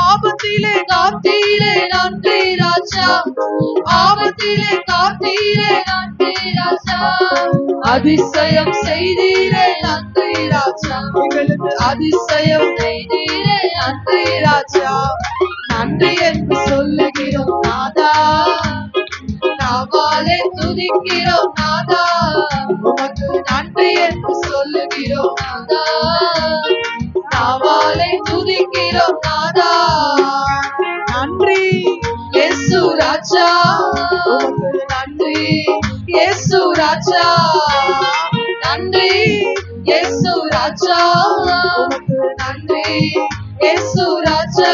ஆபத்திலே காத்தீரே நன்றி ராஜா, ஆபத்திலே காத்தீரே நன்றி ராஜா. அதிசயம் செய்தீரே நன்றி ராஜா, எங்களுக்கு அதிசயம் செய்தீரே நன்றி ராஜா. நன்றி என்று சொல்லுகிறோம் நாதா. நாவாலே துதிக்கிறோம் நாதா. உமக்கு நன்றி என்று சொல்லுகிறோம் நாதா. நாவாலே துதிக்கிறோம் நாதா. நன்றி இயேசு ராஜா, உமக்கு நன்றி இயேசு ராஜா. நன்றி இயேசு ராஜா, உமக்கு நன்றி இயேசு ராஜா.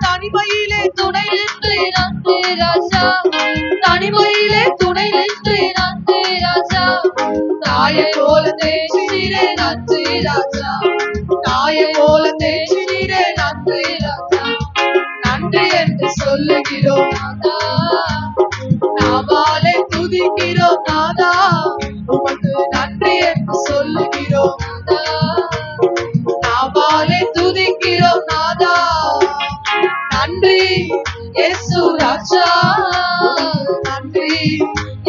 தனிமையிலே துணை நின்று நன்றி ராஜா, தனிமையிலே துணை நின்று நன்றி ராஜா. தாயை போல தேற்றினீரே நன்றி ராஜா, தாயை போல தேற்றினீரே நன்றி ராஜா, நன்றி என்று சொல்லுகிறோம் நாதா, நாவாலே துதிக்கிறோம் நாதா, உமக்கு நன்றி என்று சொல்லுகிறோம் நாதா, நாவாலே துதிக்கிறோம் நாதா, நன்றி இயேசு ராஜா, நன்றி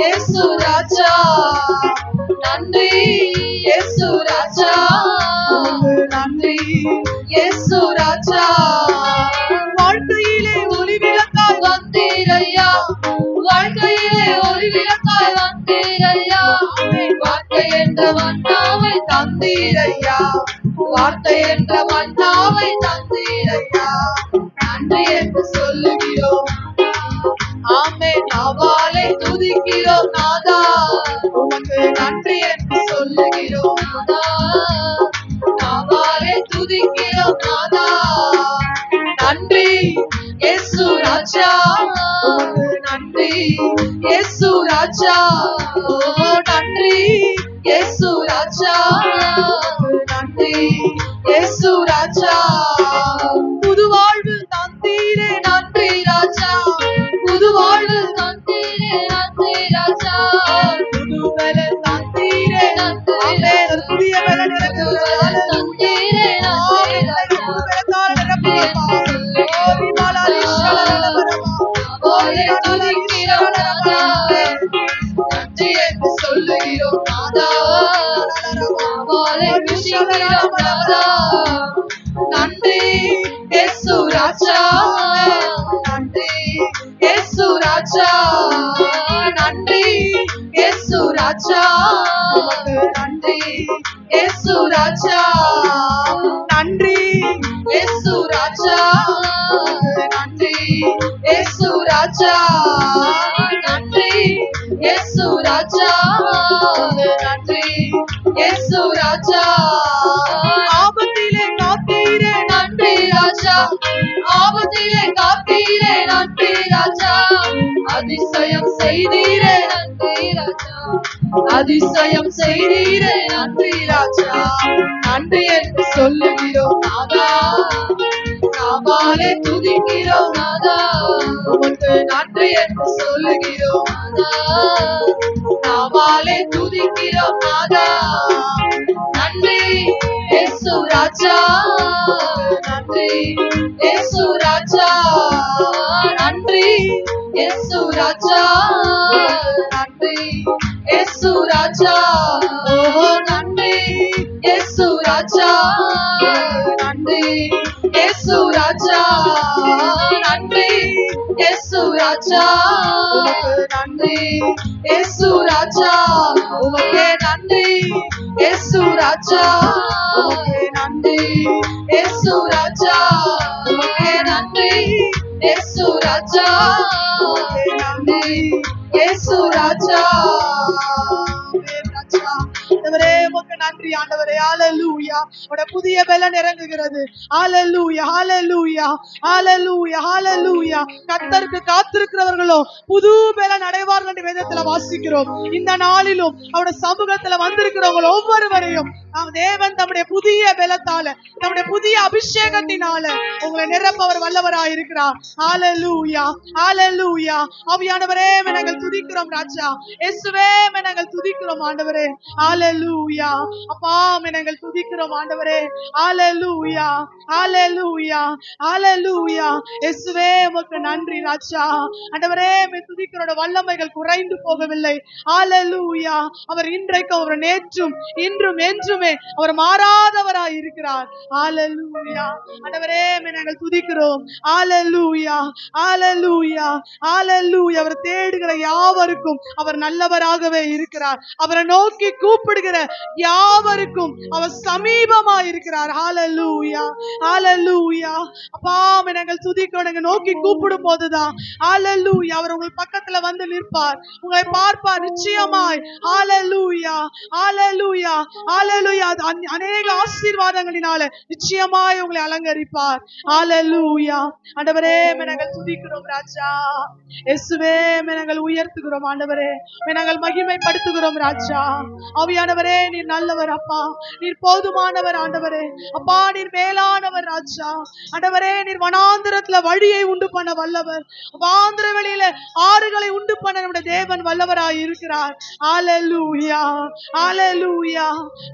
இயேசு ராஜா, நன்றி இயேசு ராஜா, நன்றி இயேசு ராஜா. வாழ்க்கையிலே ஒளி விளக்காய் வந்தீரையா, வாழ்க்கையிலே ஒளி விளக்காய் வந்தீரையா, வார்த்தை என்ற மன்னாவை தந்தீரையா, வார்த்தை என்ற மன்னாவை தந்தீரையா, நன்றி என்று சொல்லுகிறோம் ஆமென். நாவாலே துதிக்கிறோம் நாதா, உமக்கு நன்றி என்று சொல்லுகிறோம் நாதா, நாவாலே துதிக்கிறோம் நாதா, நன்றி இயேசு ராஜா, உமக்கு நன்றி இயேசு ராஜா, ஓ நன்றி இயேசு ராஜா, நன்றி இயேசு ராஜா. புது வாழ்வு தந்தீரே நன்றி ராஜா, புது வாழ்வு தந்தீரே நன்றி ராஜா, புது பலன் தந்தீரே நன்றி, புதிய பலன் தந்தீரே நன்றி ராஜா, நன்றி என்று சொல்லுகிறோம் நாதா, நன்றி இயேசு ராஜா, நன்றி இயேசு ராஜா, நன்றி இயேசு ராஜா, நன்றி இயேசு ராஜா, நன்றி இயேசு ராஜா, நன்றி இயேசு ராஜா, நன்றி இயேசு ராஜா, நன்றி இயேசு ராஜா. ஆபத்திலே காத்தீரே நன்றி ராஜா, ஆபத்திலே காத்தீரே நன்றி ராஜா, அதிசயம் செய்தீரே நன்றி ராஜா, அதிசயம் செய்தீரே நன்றி ராஜா, நன்றி என்று சொல்லுகிறோம் நாதா, நாவாலே துதிக்கிறோம் நாதா, உமக்கு நன்றி என்று சொல்லுகிறோம் நாதா, நாவாலே துதிக்கிறோம் நாதா, நன்றி இயேசு ராஜா, நன்றி இயேசு ராஜா, நன்றி இயேசு ராஜா, நன்றி இயேசு ராஜா, ஓ நன்றி இயேசு ராஜா, நன்றி இயேசு ராஜா, நன்றி இயேசு ராஜா, நன்றி இயேசு ராஜா, உமக்கே நன்றி இயேசு ராஜா, உமக்கே நன்றி இயேசு ராஜா, உமக்கே நன்றி இயேசு ராஜா, உமக்கே நன்றி இயேசு ராஜா. ஆண்டவரே உமக்கு நன்றி ஆண்டவரே, ஹalleluya. உடைய புதிய பலன் இறங்குகிறது, ஹalleluya ஹalleluya ஹalleluya ஹalleluya. கர்த்தருக்கு காத்திருக்கிறவர்களோ புது பலன் அடைவார்கள் என்று வேதத்துல வாசிக்கிறோம். இந்த நாளிலும் அவருடைய சமூகத்துல வந்திருக்கிறவங்க ஒவ்வொருவரையும் தேவன் தம்முடைய புதிய பலத்தால, நம்முடைய புதிய அபிஷேகத்தினால உங்களை நிரப்பவர் வல்லவராய் இருக்கிறார். ஹalleluya ஹalleluya. ஆவியானவரே நாங்கள் துதிக்கிறோம் ராஜா, இயேசுவே நாங்கள் துதிக்கிறோம் ஆண்டவரே, ஹalleluya. அப்பா நாங்கள் துதிக்கிறோம் ஆண்டவரே, ஹalleluya ஹalleluya ஹalleluya. இயேசுவே உமக்கு நன்றி ராஜா. ஆண்டவரே துதிக்கிறோட வல்லமைகள் குறைந்து போகவில்லை, ஹalleluya. அவர் இன்றைக்கும் அவர் நேற்றும் இன்றும் என்றுமே அவர் மாறாதவராய் இருக்கிறார், ஹalleluya. ஆண்டவரே நாங்கள் துதிக்கிறோம், ஹalleluya ஹalleluya ஹalleluya. அவர் தேடுகிற யாவருக்கும் அவர் நல்லவராகவே இருக்கிறார், அவரை நோக்கி கூப்பிடுகிற யாவருக்கும் அவர் சமீபமா இருக்கிறார், ஹalleluya ஹalleluya. அப்பா நாங்கள் துதிக்கிறோம், நாங்கள் நோக்கி கூப்பிடும் போதுதான் ஹalleluya அவர் உங்கள் பக்கத்துல வந்து நிற்பார், உங்களை பார்ப்பார் நிச்சயமாய், ஹalleluya ஹalleluya ஹalleluya. அநேக ஆசீர்வாதங்களினால நிச்சயமாய் உங்களை அலங்கரிப்பார், ஹalleluya. ஆண்டவரே நாங்கள் துதிக்கிறோம் ராஜா, இயேசுவே நாங்கள் உயர்த்துகிறோம் ஆண்டவரே, நாங்கள் மகிமைப்படுத்துகிறோம் ராஜா. ஆவியானவரே ஆண்டவரே நீர் நல்லவர் அப்பா, நீர் போதுமானவர் ஆண்டவரே. அப்பா நீர் மேலானவர் ராஜா. ஆண்டவரே நீர் வனாந்திரத்துல வழியை உண்டு பண்ண வல்லவர், வாந்திர வெளியில ஆறுகளை உண்டு பண்ண நம்முடைய தேவன் வல்லவராய் இருக்கிறார். ஹல்லேலூயா, ஹல்லேலூயா,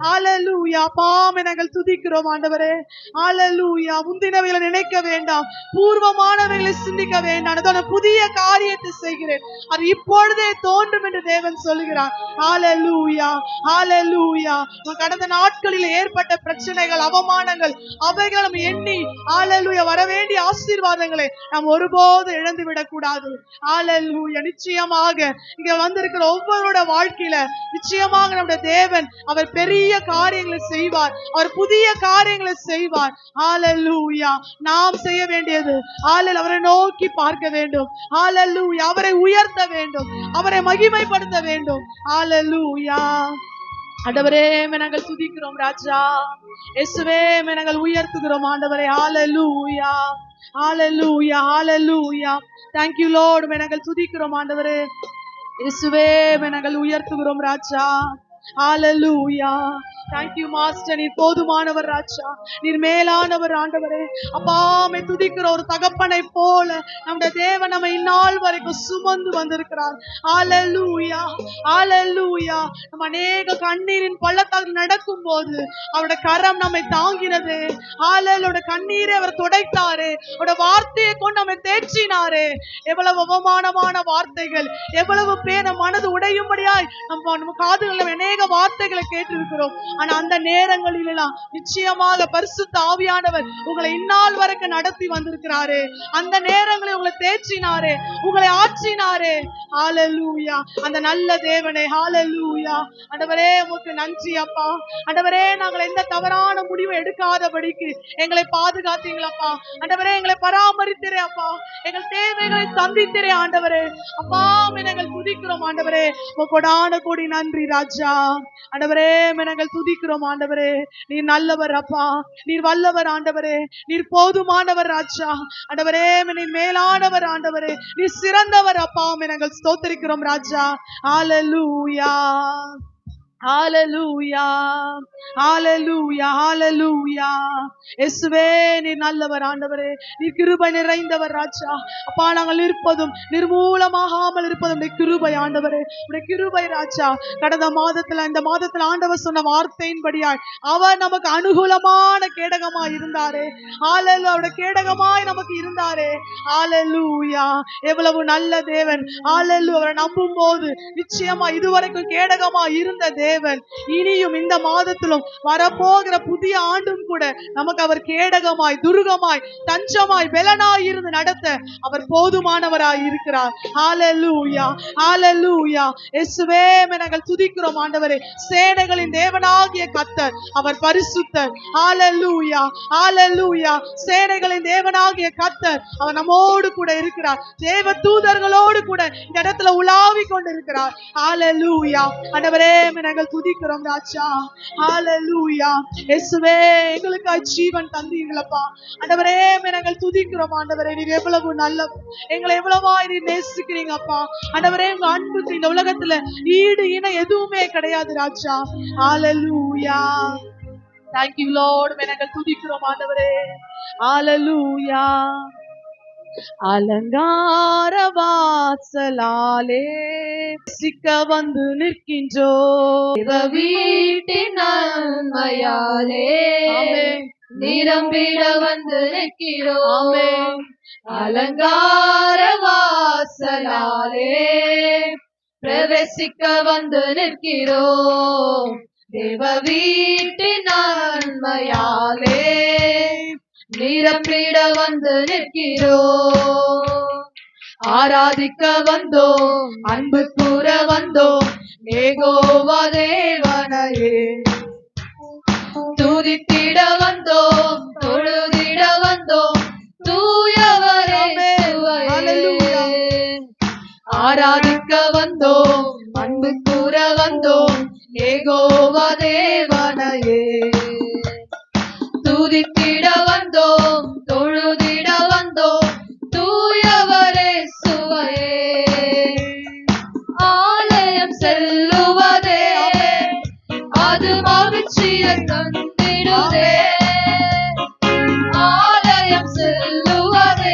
ஹல்லேலூயா. பாமே நாங்கள் துதிக்கிறோம் ஆண்டவரே. ஹல்லேலூயா. முந்தினவைகளை நினைக்க வேண்டாம், பூர்வமானவைகளை சிந்திக்க வேண்டாம். அதோட புதிய காரியத்தை செய்கிறேன், அது இப்பொழுதே தோன்றும் என்று தேவன் சொல்லுகிறார். ஹல்லேலூயா, ஹல்லேலூயா. கடந்த நாட்களில் ஏற்பட்ட பிரச்சனைகள், அவமானங்கள், அவைகளும் எண்ணி ஹல்லேலூயா வரவேண்டிய ஆசீர்வாதங்களை நாம் ஒருபோது இழந்து விடக்கூடாது. ஹல்லேலூயா. நிச்சயமாக இங்க வந்திருக்கிற ஒவ்வொருவரோட வாழ்க்கையில நிச்சயமாக நம்முடைய தேவன் அவர் பெரிய காரியங்களை செய்வார், அவர் புதிய காரியங்களை செய்வார். ஹல்லேலூயா. நாம் செய்ய வேண்டியது ஹல்லேலூயா அவரை நோக்கி பார்க்க வேண்டும். ஹல்லேலூயா அவரை உயர்த்த வேண்டும், அவரை மகிமைப்படுத்த வேண்டும். ஹல்லேலூயா. ஆண்டவரே நாங்கள் துதிக்கிறோம் ராஜா. இயேசுவே நாங்கள் உயர்த்துகிறோம் ஆண்டவரே. ஹல்லேலூயா, ஹல்லேலூயா, ஹல்லேலூயா. Thank you Lord. நாங்கள் துதிக்கிறோம் ஆண்டவரே. இயேசுவே நாங்கள் உயர்த்துகிறோம் ராஜா. ஹல்லேலூயா. Thank you master. நீர் போதுமானவர் ராஜா, நீர் மேலானவர் ஆண்டவரே. அப்பாமே துதிக்கிற ஒரு தகப்பனை போல நம்முடைய தேவன் நம்ம இந்நாள் வரைக்கும் சுமந்து வந்திருக்கிறார். ஹல்லேலூயா, ஹல்லேலூயா. நம்ம அநேக கண்ணீரின் பள்ளத்தாக்கில் நடக்கும் போது அவருடைய கரம் நம்மை தாங்கினது. ஹல்லேலூயா. கண்ணீரை அவர் துடைத்தாரே, அவருடைய வார்த்தையை கொண்டு நம்மை தேற்றினாரே. எவ்வளவு அவமானமான வார்த்தைகள், எவ்வளவு பேர் மனது உடையும்படியாய் நம்ம காதுகளில் அநேக வார்த்தைகளை கேட்டிருக்கிறோம். ஆனா அந்த நேரங்களில் எல்லாம் நிச்சயமாக பரிசுத்த ஆவியானவர் உங்களை இந்நாள் வரைக்கும் நடத்தி வந்திருக்கிறாரே. அந்த நேரங்களில் உங்களை தேற்றினாரே, உங்களை ஆற்றினாரே. ஹல்லேலூயா. அந்த நல்ல தேவனே, ஹல்லேலூயா. ஆண்டவரே உமக்கு நன்றி அப்பா. ஆண்டவரே நாங்கள் எந்த தவறான முடிவை எடுக்காதபடிக்கு எங்களை பாதுகாத்தீங்களப்பா. ஆண்டவரே எங்களை பராமரித்திரே அப்பா, எங்கள் தேவைகளை சந்தித்திரே ஆண்டவரே. அப்பா நாங்கள் துதிக்கிறோம் ஆண்டவரே. கொடான கோடி நன்றி ராஜா. ஆண்டவரே நாங்கள் துதிக்கிறோம் ஆண்டவரே. நீர் நல்லவர் அப்பா, நீர் வல்லவர் ஆண்டவரே, நீர் போதுமானவர் ராஜா. ஆண்டவரே நீர் மேலானவர் ஆண்டவரே, நீர் சிறந்தவர் அப்பா. நாங்கள் ஸ்தோத்திரிக்கிறோம் ராஜா. ஹல்லேலூயா, ஹல்லேலூயா, ஹல்லேலூயா, ஹல்லேலூயா. இயேசுவே நீர் நல்லவர் ஆண்டவரே, நீர் கிருபை நிறைந்தவர் ராஜா. அப்பா நாங்கள் இருப்பதும் நிர்மூலமாகாமல் இருப்பதும் கிருபை ஆண்டவரே, உடைய கிருபை ராஜா. கடந்த மாதத்துல இந்த மாதத்துல ஆண்டவர் சொன்ன வார்த்தையின்படியாய் அவர் நமக்கு அனுகூலமான கேடகமாய் இருந்தாரே. ஹல்லேலூயா. அவருடைய கேடகமாய் நமக்கு இருந்தாரே. ஹல்லேலூயா. எவ்வளவு நல்ல தேவன். ஹல்லேலூயா. அவரை நம்பும் போது நிச்சயமா இதுவரைக்கும் கேடகமாய் இருந்த தேவன் இனியும் இந்த மாதத்திலும் வரப்போகிற புதிய ஆண்டும் கூட நமக்கு அவர் கேடகமாய், துருகமாய், தஞ்சமாய், பெலனாய் இருந்து நடத்த அவர் போதுமானவராய் இருக்கிறார். ஹல்லேலூயா, ஹல்லேலூயா. இயேசுவே நாங்கள் துதிக்கிறோம் ஆண்டவரே. சேனைகளின் தேவனாகிய கர்த்தர் அவர் பரிசுத்தர். ஹல்லேலூயா, ஹல்லேலூயா. சேனைகளின் தேவனாகிய கர்த்தர் அவர் நம்மோடு கூட இருக்கிறார். தேவ தூதர்களோடு கூட இந்த இடத்துல உலாவி கொண்டிருக்கிறார். ஹல்லேலூயா. ஆண்டவரே நாங்கள் துதிக்கிறோம் ராஜா. ஹல்லேலூயா. இயேசுவே எங்களுக்காய் ஜீவன் தந்தீங்களப்பா. ஆண்டவரே நாங்கள் துதிக்கிறோம் ஆண்டவரே. நீர் எவ்வளவு நல்லவர், எங்களை எவ்வளவாய் நீர் நேசிக்கிறீங்கப்பா. ஆண்டவரே உங்க அன்புக்கு இந்த உலகத்துல ஈடு இணை எதுவுமே கிடையாது ராஜா. ஹல்லேலூயா. Thank you Lord. நாங்கள் துதிக்கிறோம் ஆண்டவரே. ஹல்லேலூயா. அலங்கார வாசலாலே சிக்க வந்து நிற்கின்றோ, வீட்டின் நன்மையாலே நிரம்பிட வந்து நிற்கிறோம். அலங்கார வாசலாலே பிரவேசிக்க வந்து நிற்கிறோம். தேவ வீட்டின் நன்மையாலே நிரம்பிட வந்து நிற்கிறோம். ஆராதிக்க வந்தோம், அன்பு கூற வந்தோம், யெகோவா தேவனையே துதித்திட வந்தோம், தொழுதிட வந்தோம், தூயவரே தேவனே. ஆராதிக்க வந்தோம், அன்பு கூற வந்தோம், யெகோவா தேவனையே துதித்திட வந்தோம், தொழுதிட வந்தோம், தூயவரே சுவையே. ஆலயம் செல்லுவதே அது மகிழ்ச்சியை தந்திடுதே. ஆலயம் செல்லுவதே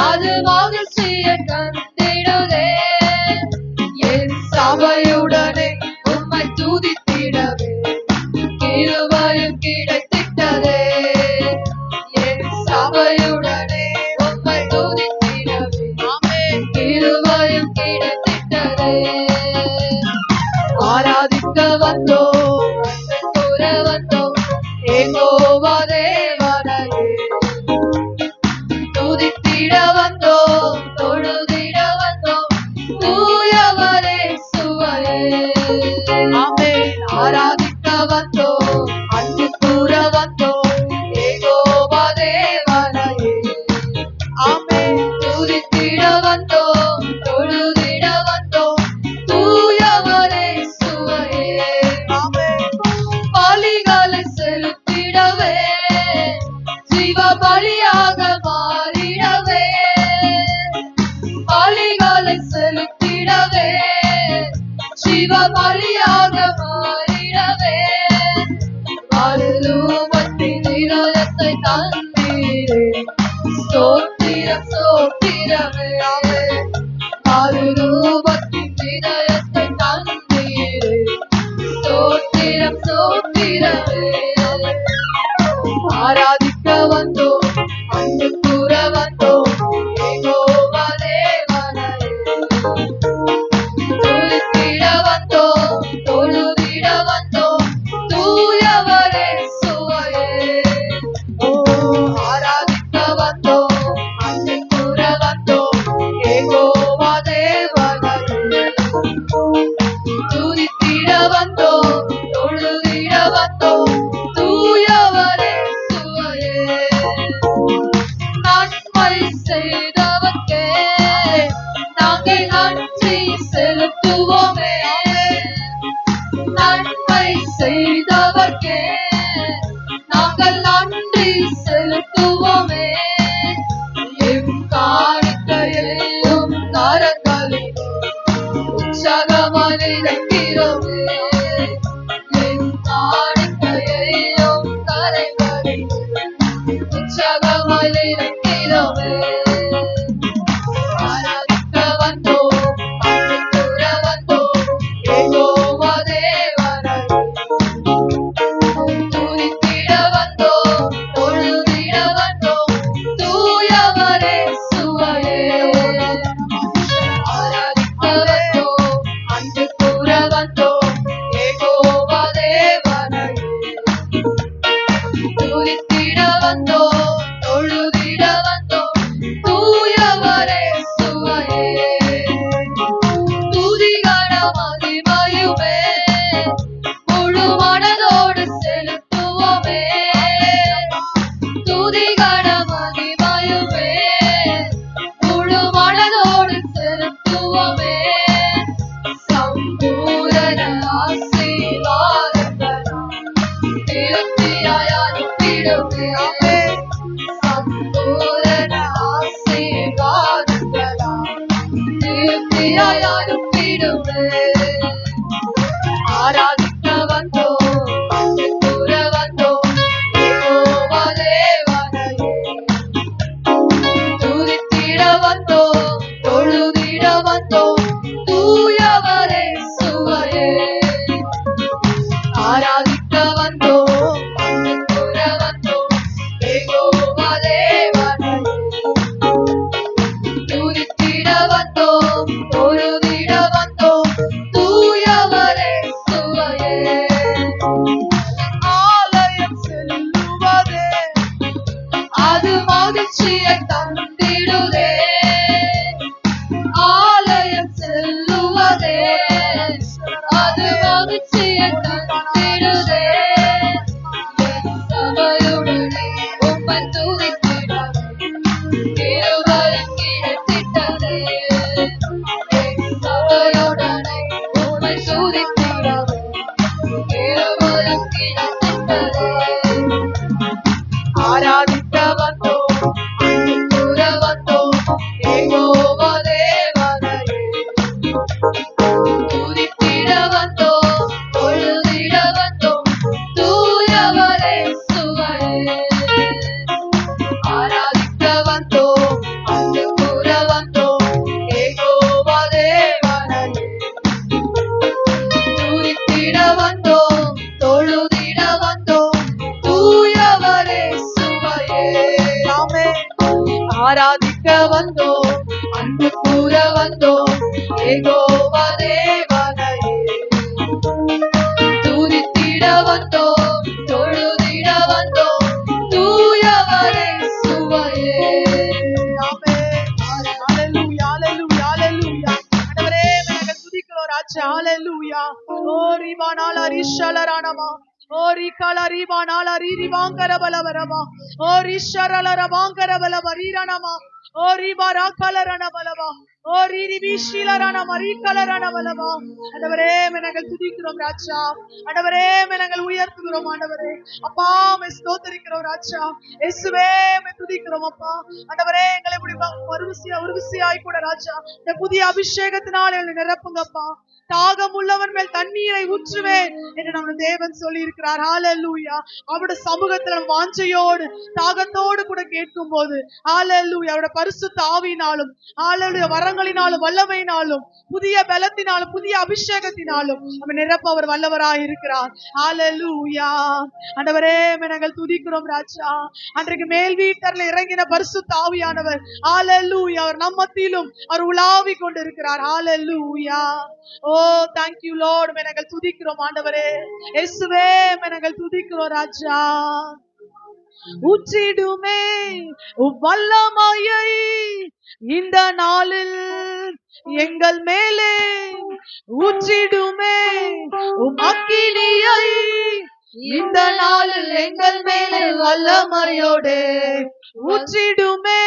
அது மகிழ்ச்சியை தந்திடுதே. என் சபையுடனே உம்மை துதித்திடவே கிருபையும் கிடைத்திட்டதே. என் சபையுடனே உம்மை துதித்திடவே கிருபையும் கிடைத்திட்டதே. ஆராதிக்க வந்தோம், அன்பு கூற வந்தோம், யெகோவா தேவனையே. துதித்திட வந்தோம், தொழுதிட வந்தோம், தூயவரே சுவையே. ஆமென். ஆராதிக்க வந்தோம், அன்பு கூற வந்தோம், யெகோவா தேவனையே. ஆமென். துதித்திட வந்தோம், தொழுதிட வந்தோம், தூயவரே சுவையே. ஆமென். பலிகளை செலுத்திடவே ஜீவ பலியாக மாறிடவே. பலிகளை செலுத்திடவே ஜீவ பலியாக மாறிடவே. மறுரூபத்தின் இதயத்தை தந்தீரே ஸ்தோத்திரம் ஸ்தோத்திரமே. மறுரூபத்தின் இதயத்தை தந்தீரே ஸ்தோத்திரம் ஸ்தோத்திரமே. ஆராதிக்க வந்தோம், அன்பு கூற வந்தோம், யெகோவா தேவனையே. துதித்திட வந்தோம், தொழுதிட வந்தோம், தூயவரே சுவையே. ஆராதிக்க வந்தோம், அன்பு கூற வந்தோம், யெகோவா தேவனையே. துதித்திட வந்தோம், தொழுதிட வந்தோம், தூயவரே சுவையே. நன்மை செய்தவர்க்கே நாங்கள் நன்றி செலுத்துவோமே. நன்மை செய்தவர்க்கே நாங்கள் நன்றி செலுத்துவோமே. எம் காணிக்கையையும் கரங்களில் உற்சாகமாய் நினைக்கிறோமே. எம் காணிக்கையையும் கரங்களில் உற்சாகமாய் நினைக்கிறோமே. ஆராதிக்க வந்தோம், அன்பு கூற வந்தோம், யெகோவா தேவனையே. துதித்திட வந்தோம், தொழுதிட வந்தோம், தூயவரே சுவையே. ஆராதிக்க வந்தோம், அன்பு கூற வந்தோம், யெகோவா தேவனையே. துதித்திட வந்தோம், தொழுதிட வந்தோம், தூயவரே சுவையே. துதிகன மகிமையுமே முழு மனதோடு செலுத்துவோமே. துதிகன மகிமையுமே முழு மனதோடு செலுத்துவோமே. சம்பூரண ஆசீர்வாதங்களால் திருப்தியாய் அனுப்பிடுமே. சம்பூரண ஆசீர்வாதங்களால் திருப்தியாய் அனுப்பிடுமே. ஆராதிக்க வந்தோம், அன்பு கூற வந்தோம், யெகோவா தேவனையே. துதித்திட வந்தோம், தொழுதிட வந்தோம், தூயவரே சுவையே. ஆராதிக்க வந்தோம், அன்பு கூற வந்தோம், யெகோவா தேவனையே. துதித்திட வந்தோம், தொழுதிட வந்தோம், தூயவரே சுவையே. ஆலயம் செல்லுவதே அது மகிழ்ச்சியை தந்திடுதே. ஆலயம் செல்லுவதே அது மகிழ்ச்சியை தந்திடுதே. துதிக்க வந்தோம், அன்பு கூற வந்தோம், யெகோவா தேவனையே. துதித்திட வந்தோம், தொழுதிட வந்தோம், தூயவரே சுவையே. ஹalleluya ஹalleluya ஹalleluya. ஆண்டவரே நாங்கள் துதிக்கிறோம் ராஜா. ஹalleluya. ஓ ரிவானால ரிஷலரானமா, ஓ ரிகால ரிவானால ரிவாங்கரபலவரமா, ஓ ரிஷரலரவாங்கரபலவரீரணமா, ஓ ரிவாரா கலரணபலவா, ஓ ரிரிவிஷிலரானமா ரிகலரணபலவா. ஆண்டவரே நாங்கள் துதிக்கிறோம் ராஜா. ஆண்டவரே நாங்கள் உயர்த்துகிறோம் ஆண்டவரே. அப்பா மே ஸ்தோத்திரிக்கிறோம் ராஜா. இயேசுவே மே துதிக்கிறோம் அப்பா. ஆண்டவரே எங்களை இப்படி உருவிசியாய் கூட ராஜா இந்த புதிய அபிஷேகத்தினால் எங்களை நிரப்புங்கப்பா. தாகம் உள்ளவன் மேல் தண்ணீரை ஊற்றுவேன் என்று நம்ம தேவன் சொல்லி இருக்கிறார். ஹalleluya. அவருடைய சமூகத்துல வாஞ்சையோடு தாகத்தோடு கூட கேட்கும் போது ஹalleluya அவருடைய பரிசுத்த ஆவியினாலும் ஹalleluya வரங்களினாலும் வல்லமையினாலும் புதிய பலத்தினாலும் புதிய அபிஷேகத்தினாலும் நம்ம நிரப்ப அவர் வல்லவராய் இருக்கிறார். ஹalleluya. ஆண்டவரே நாங்கள் துதிக்கிறோம் ராஜா. அன்றைக்கு மேல் வீட்டர்ல இறங்கின பரிசுத்த ஆவியானவர் ஹalleluya அவர் நம்ம மத்தியிலும் அவர் உலாவி கொண்டு இருக்கிறார். ஹalleluya. ஓ thank you lord. நாங்கள் துதிக்கிறோம் ஆண்டவரே. இயேசுவே நாங்கள் துதிக்கிறோம் ராஜா. ஊற்றிடுமே வல்லமையை இந்த நாளில் எங்கள் மேலே, ஊற்றிடுமே அக்கினியை இந்த நாளில் எங்கள் மேலே வல்லமையோடு, ஊற்றிடுமே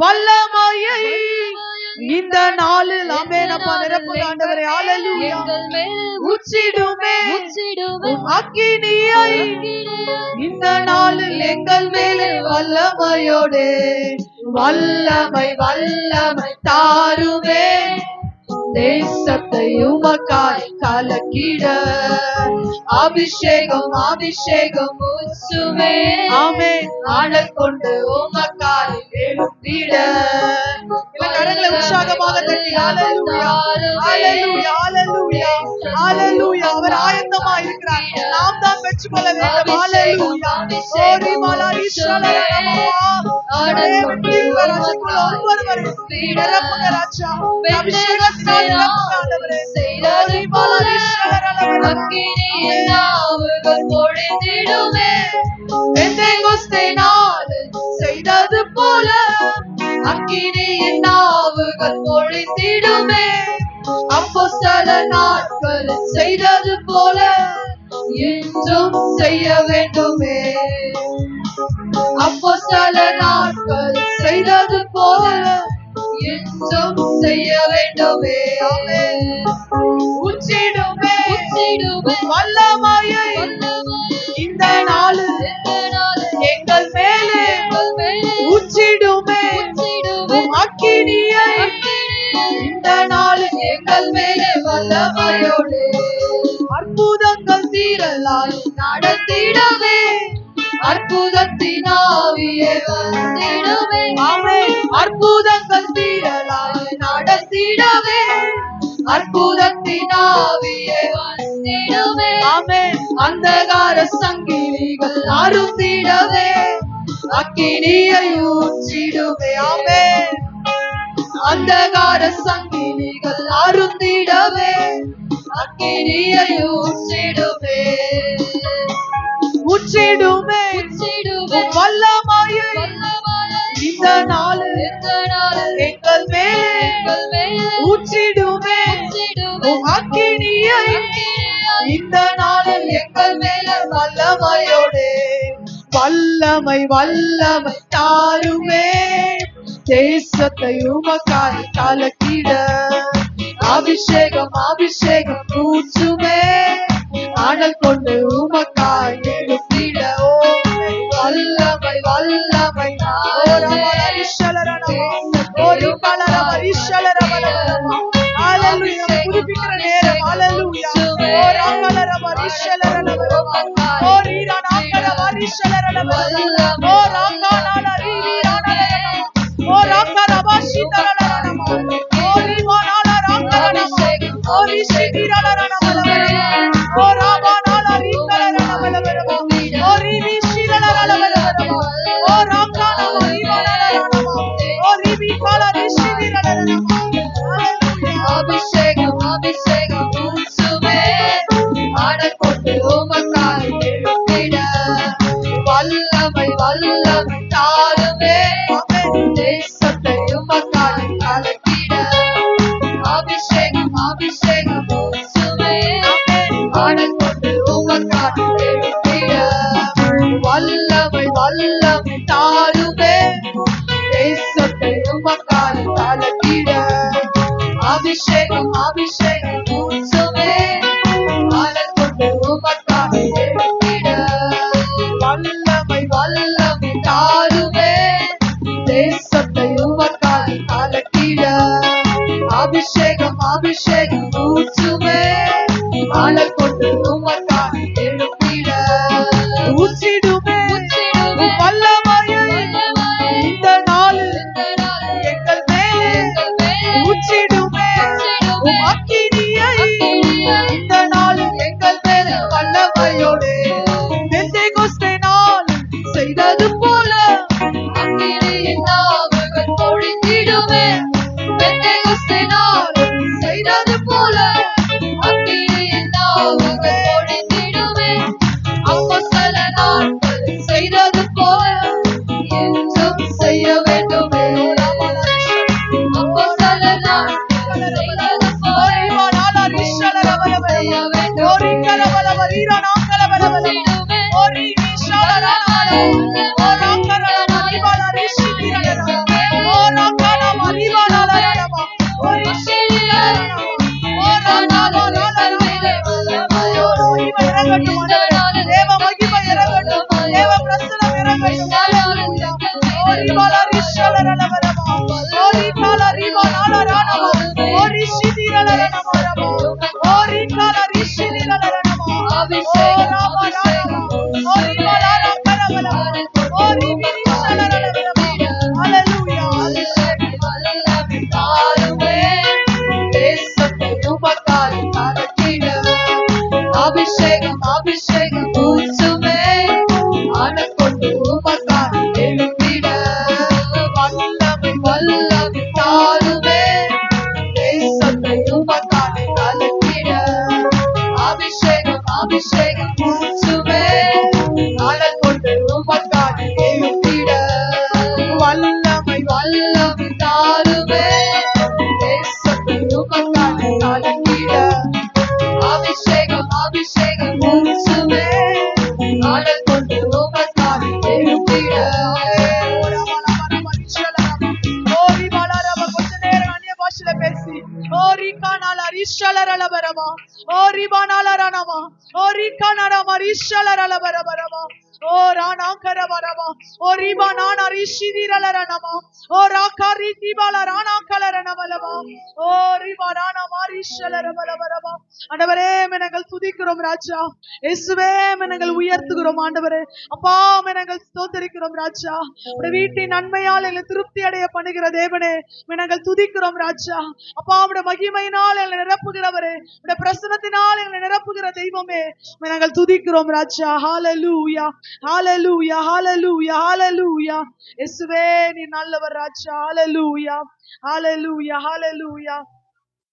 வல்லமையை இந்த நாளில் அமேனப்பா நிரப்புங்க ஆண்டவரே. ஹalleluya. ஊற்றிடுமே அக்கினியை இந்த நாளில் எங்கள் மேலே வல்லமையோடு, வல்லமை வல்லமை தாருமே தேசத்தை உமக்காய் கலக்கிட, அபிஷேகம் அபிஷேகம் ஊற்றுமே. ஆமென். ஆடல் கொண்டு உமக்காய் எழுப்பிட. கரங்களை உற்சாகமாக தட்டி ஹalleluya ஹalleluya ஹalleluya ஹalleluya. அவர் ஆயத்தமாக இருக்கிறார். நாம் தான் பெற்றுக்கொள்ள வேண்டும். ஹalleluya. ஓரி மலாரி ஷலரமா ஆடல் ஒவ்வொருவரும் நிரப்புங்க ராஜா. அபிஷேகத்தால் நிரப்புங்க ஆண்டவரே. ஓரி மலாரி ஷலரமா அக்கினியின் நாவுகள் பொழிந்திடுமே. பெந்தேகோஸ்தே நாளில் செய்தது போல அக்கினியின் நாவுகள் பொழிந்திடுமே. அப்போஸ்தல நாட்கள் செய்தது போல இன்றும் செய்ய வேண்டுமே. அப்போஸ்தல நாட்கள் செய்தது போல இன்றும் செய்ய வேண்டுமே. ஊற்றிடுமே வல்லமையை இந்த நாளில் எங்கள் மேலே, ஊற்றிடுமே அக்கினியை இந்த நாளில் எங்கள் மேலே வல்லமையோடு, அற்புதங்கள் தீரலால் நடத்திடவே, அற்புதத்தின் ஆவியே வந்திடவே. ஆமென். அற்புதங்கள் தீரலால் நடத்திடவே, அற்புதத்தின் ஆவியே வந்திடவே. ஆமென். அந்தகார சங்கிலிகள் அறுத்திடவே, அக்கினியை ஊற்றிடுவே. ஆமென். அந்தகார சங்கிலிகள் அறுத்திடவே, அக்கினியை ஊற்றிடுவே. ஊற்றிடுமே வல்லமையை இந்த நாளில் எங்கள் மேலே, ஊற்றிடுமே அக்கினியை இந்த நாளில் எங்கள் மேலே வல்லமையோடு, வல்லமை வல்லமை தாருமே தேசத்தை உமக்காய் கலக்கிட, அபிஷேகம் அபிஷேகம் ஊற்றுமே. ஆடல் கொண்டு உமக்காய் எழுப்பிட. வல்லமை வல்லமை ஒரு புதுப்பிக்கிற நேரம். ஹalleluya. கொண்டு உமக்காய் எழுப்பிட வல்லமை வல்லமை தாருமே தேசத்தை உமக்காய் கலக்கிட அபிஷேகம் அபிஷேகம் ஊற்றுமே ஆனல் கொண்டு உமக்காய் எழுப்பிட வல்லமை வல்லமை தாருமே தேசத்தை உமக்காய் கலக்கிட அபிஷேகம் அபிஷேகம் ஊற்றுமே ஆனல் கொண்டு உமக்காய் எழுப்பிட வல்லமை வல்லமை தாருமே தேசத்தை உமக்காய் கலக்கிட அபிஷேகம் அபிஷேகம் ஊற்றுமே ஆனல் கொண்டு உமக்காய் எழுப்பிட ஊற்றிடுமே வல்லமையை இந்த நாளில் எங்கள் மேலே ஊற்றிடுமே அக்கினியை இந்த நாளில் எங்கள் மேலே வல்லமையோடு பெந்தேகோஸ்தே நாள் செய்தது போல அக்கினியின் நாவுகள் பொழிந்திடுமே பெந்தேகோஸ்தே நாள் செய்தது போல அக்கினியின் நாவுகள் பொழிந்திடுமே அப்போஸ்தல நாட்கள் செய்தது போல என்றும் செய்ய வேண்டுமே அப்போஸ்தல நாட்கள் செய்தது போல செய்ய அபிஷேகம் அபிஷேகம் ஊற்றுமே ஆனல் கொண்டு உமக்காய் எழுப்பிட வல்லமை வல்லமை தாருமே தேசத்தை உமக்காய் கலக்கிட அபிஷேகம் அபிஷேகம் ஊற்றுமே ஆனல் கொண்டு உமக்காய் எழுப்பிட வல்லமை வல்லமை தாருமே தேசத்தை உமக்காய் கலக்கிட அபிஷேகம் அபிஷேகம் ஊற்றுமே ஆனல் கொண்டு உமக்காய் எழுப்பிட கொஞ்ச நேரம் அந்நிய பாஷையில பேசி ஓரி கானால ரிஷலரல வரமா ஓரி பானால ரணமா ஓரி கானரமா ரிஷலரல வரமா ஓ ரானா கரவரமா ஓ ரிபா நானா ரிஷிதிரலரணமா ஓ ராகாரி திபால ரானா கலரணமலமா ஓ ரிபா ரானா மாரிஷலரமலவரமா ஆண்டவரே நாங்கள் துதிக்கிறோம் ராஜா இயேசுவே நாங்கள் உயர்த்துகிறோம் ஆண்டவரே அப்பா நாங்கள் ஸ்தோத்திரிக்கிறோம் ராஜா உடைய வீட்டின் நன்மையால் எங்களை திருப்தி அடைய பண்ணுகிற தேவனே நாங்கள் துதிக்கிறோம் ராஜா அப்பா உடைய மகிமையினால் எங்களை நிரப்புகிறவரே உடைய பிரசன்னத்தினால் எங்களை நிரப்புகிற தெய்வமே நாங்கள் துதிக்கிறோம் ராஜா ஹalleluya ஹalleluya ஹalleluya ஹalleluya இயேசுவே நீ நல்லவர் ராஜா ஹalleluya ஹalleluya ஹalleluya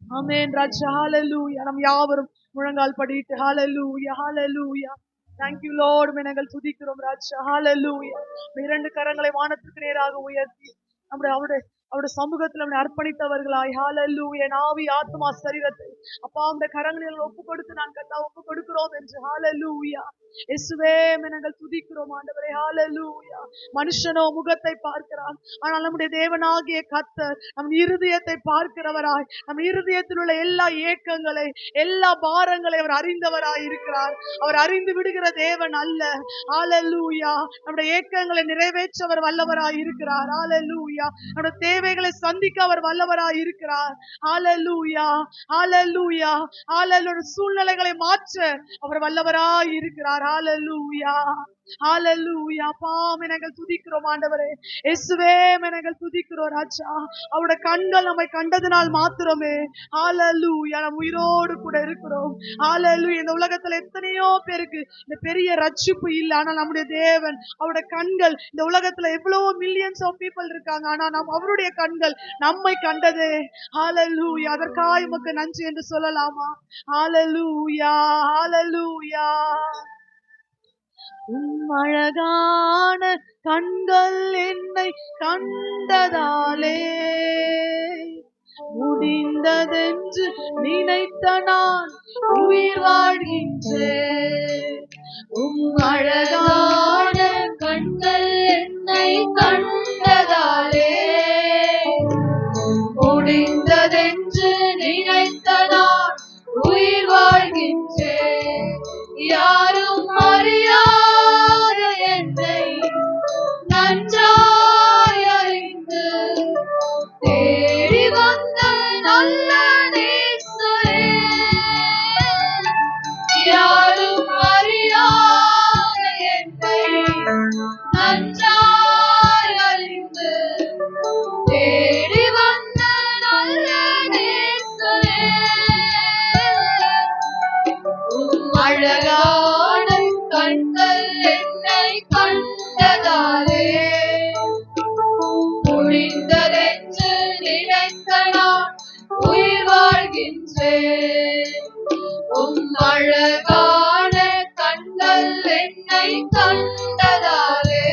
ஆமென் ராஜா ஹalleluya நம் யாவரும் முழங்கால் படிட்டு ஹalleluya ஹalleluya thank you lord நாங்கள் துதிக்கிறோம் ராஜா ஹalleluya இரண்டு கரங்களை வானத்துக்கு நேராக உயர்த்தி அவருடைய சமூகத்தில் நம்மை அர்ப்பணித்தவர்களாய் ஹalleluya ஆவி ஆத்மா சரீரத்தை அப்பா அந்த கரங்களில் ஒப்பு கொடுத்து நான் ஒப்பு கொடுக்கிறோம் என்று ஹalleluya இயேசுவே நாங்கள் துதிக்கிறோம் ஆண்டவரே ஹalleluya மனுஷனோ முகத்தை பார்க்கிறான் ஆனால் நம்முடைய தேவனாகிய கர்த்தர் நம் இருதயத்தை பார்க்கிறவராய் நம் இருதயத்தில் உள்ள எல்லா ஏக்கங்களை எல்லா பாரங்களை அவர் அறிந்தவராய் இருக்கிறார் அவர் அறிந்து விடுகிற தேவன் அல்ல ஹalleluya நம்முடைய ஏக்கங்களை நிறைவேற்ற அவர் வல்லவராய் இருக்கிறார் ஹalleluya நம்முடைய தேவைகளை சந்திக்க அவர் வல்லவராய் இருக்கிறார் ஹalleluya ஹalleluya ஹalleluya சூழ்நிலைகளை மாற்ற அவர் வல்லவராய் இருக்கிறார் இருக்கிறார். ஹalleluya, ஹalleluya. பாமே நாங்கள் துதிக்கிறோம் ஆண்டவரே. இயேசுவே நாங்கள் துதிக்கிறோம் ராஜா. அவருடைய கண்கள் நம்மை கண்டதினால் மாத்திரமே ஹalleluya நாம் உயிரோடு கூட இருக்கிறோம். ஹalleluya. இந்த உலகத்துல எத்தனையோ பேருக்கு இந்த பெரிய ரட்சிப்பு இல்லை. ஆனா நம்முடைய தேவன் அவருடைய கண்கள் இந்த உலகத்துல எவ்வளவோ மில்லியன்ஸ் ஆஃப் பீப்பிள் இருக்காங்க. ஆனா நாம் அவருடைய கண்கள் நம்மை கண்டது. ஹalleluya. அதற்காக உமக்கு நன்றி என்று சொல்லலாமா? ஹalleluya, ஹalleluya. அழகான கண்கள் என்னை கண்டதாலே முடிந்ததென்று நினைத்த நான் உயிர் வாழ்கின்றேன். அழகான கண்கள் என்னை கண்டதாலே முடிந்ததென்று நினைத்த நான் உயிர் வாழ்கின்றேன். யாரும் அறியாத என்னை நன்றாய் அறிந்து தேடி வந்த நல்ல நேசரே, யாரும் அறியாத என்னை நன்றாய் அறிந்து தேடி வந்த நல்ல நேசரே, அழகான கண்கள் என்னை கண்டதாலே முடிந்ததென்று நினைத்த நான் உயிர் வாழ்கின்றேன். அழகான கண்கள் என்னை கண்டதாலே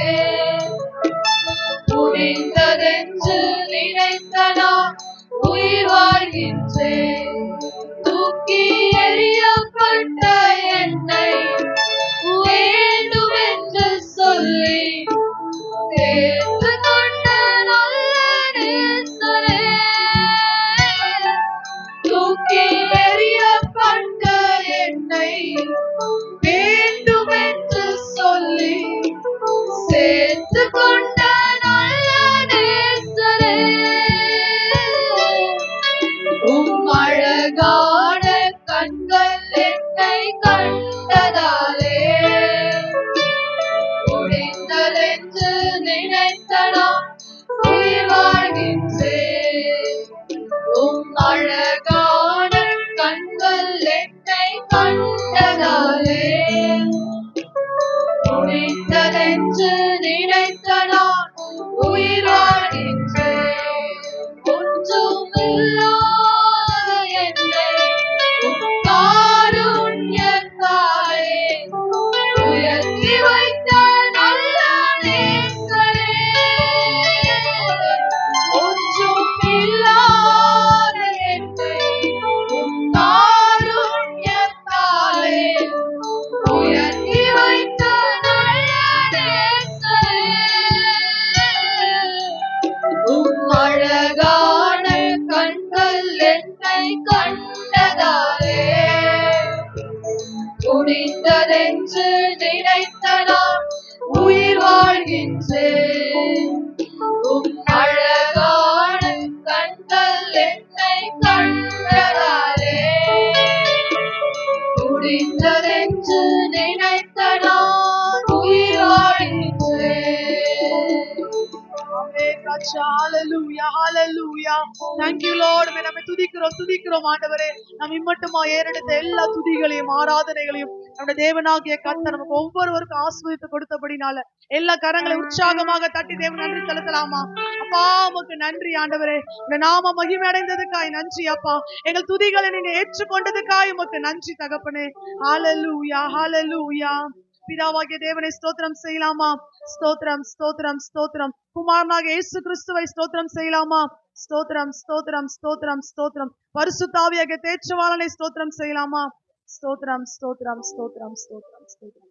முடிந்ததென்று நினைத்த நான் உயிர் வாழ்கின்றேன். தூக்கி எறியப்பட்ட என்னை வேண்டும் என்று சொல்லி சேர்த்து கொண்ட நல்ல நேசரே, தூக்கி எறியப்பட்ட என்னை வேண்டும் என்று சொல்லி சேர்த்து கொண்ட நல்ல நேசரே, அழகான கண்கள் என்னை கண்டதாலே முடிந்ததென்று நினைத்த நான் உயிர் வாழ்கின்றேன். அழகான கண்கள் என்னை கண்டதாலே முடிந்ததென்று நினைத்த நான் உயிர் வாழ்கின்றேன். ஒன்றும் இல்லாத என்னை காருண்யத்தாலே உயர்த்தி வைத்த நல்ல நேசரே, ஒன்றும் இல்லாத என்னை காருண்யத்தாலே உயர்த்தி வைத்த நல்ல நேசரே, அழகான கண்கள் என்னை கண்டதாலே முடிந்ததென்று நினைத்த நான் உயிர் வாழ்கின்றேன். அழகான கண்கள் என்னை கண்டதாலே முடிந்ததென்று நினைத்த நான் உயிர் வாழ்கின்றேன். Hallelujah, hallelujah. Thank you Lord. நம்மை துதிக்கிறோம் ஆண்டவரே. நாம் இம்மட்டுமா ஏறெடுத்த எல்லா துதிகளையும் ஆராதனைகளையும் நம்முடைய தேவனாகிய கர்த்தர் நமக்கு ஒவ்வொருவருக்கும் ஆசீர்வதித்து கொடுத்தபடினால எல்லா கரங்களை உற்சாகமாக தட்டி தேவன் நன்றி செலுத்தலாமா? அப்பா உமக்கு நன்றி ஆண்டவரே. இந்த நாம மகிமை அடைந்ததுக்காய் நன்றி அப்பா. எங்கள் துதிகளை நீங்க ஏற்றுக்கொண்டதுக்காய் உமக்கு நன்றி தகப்பனே. ஹalleluya, ஹalleluya. பிதாவாகிய தேவனை ஸ்தோத்திரம் செய்யலாமா? ஸ்தோத்திரம், ஸ்தோத்திரம், ஸ்தோத்திரம். குமாரனாகிய இயேசு கிறிஸ்துவை ஸ்தோத்திரம் செய்யலாமா? ஸ்தோத்திரம், ஸ்தோத்திரம், ஸ்தோத்திரம், ஸ்தோத்திரம். பரிசுத்த ஆவியாகிய தேற்றவாளனை ஸ்தோத்திரம் செய்யலாமா? ஸ்தோத்திரம், ஸ்தோத்திரம், ஸ்தோத்திரம், ஸ்தோத்திரம், ஸ்தோத்திரம்.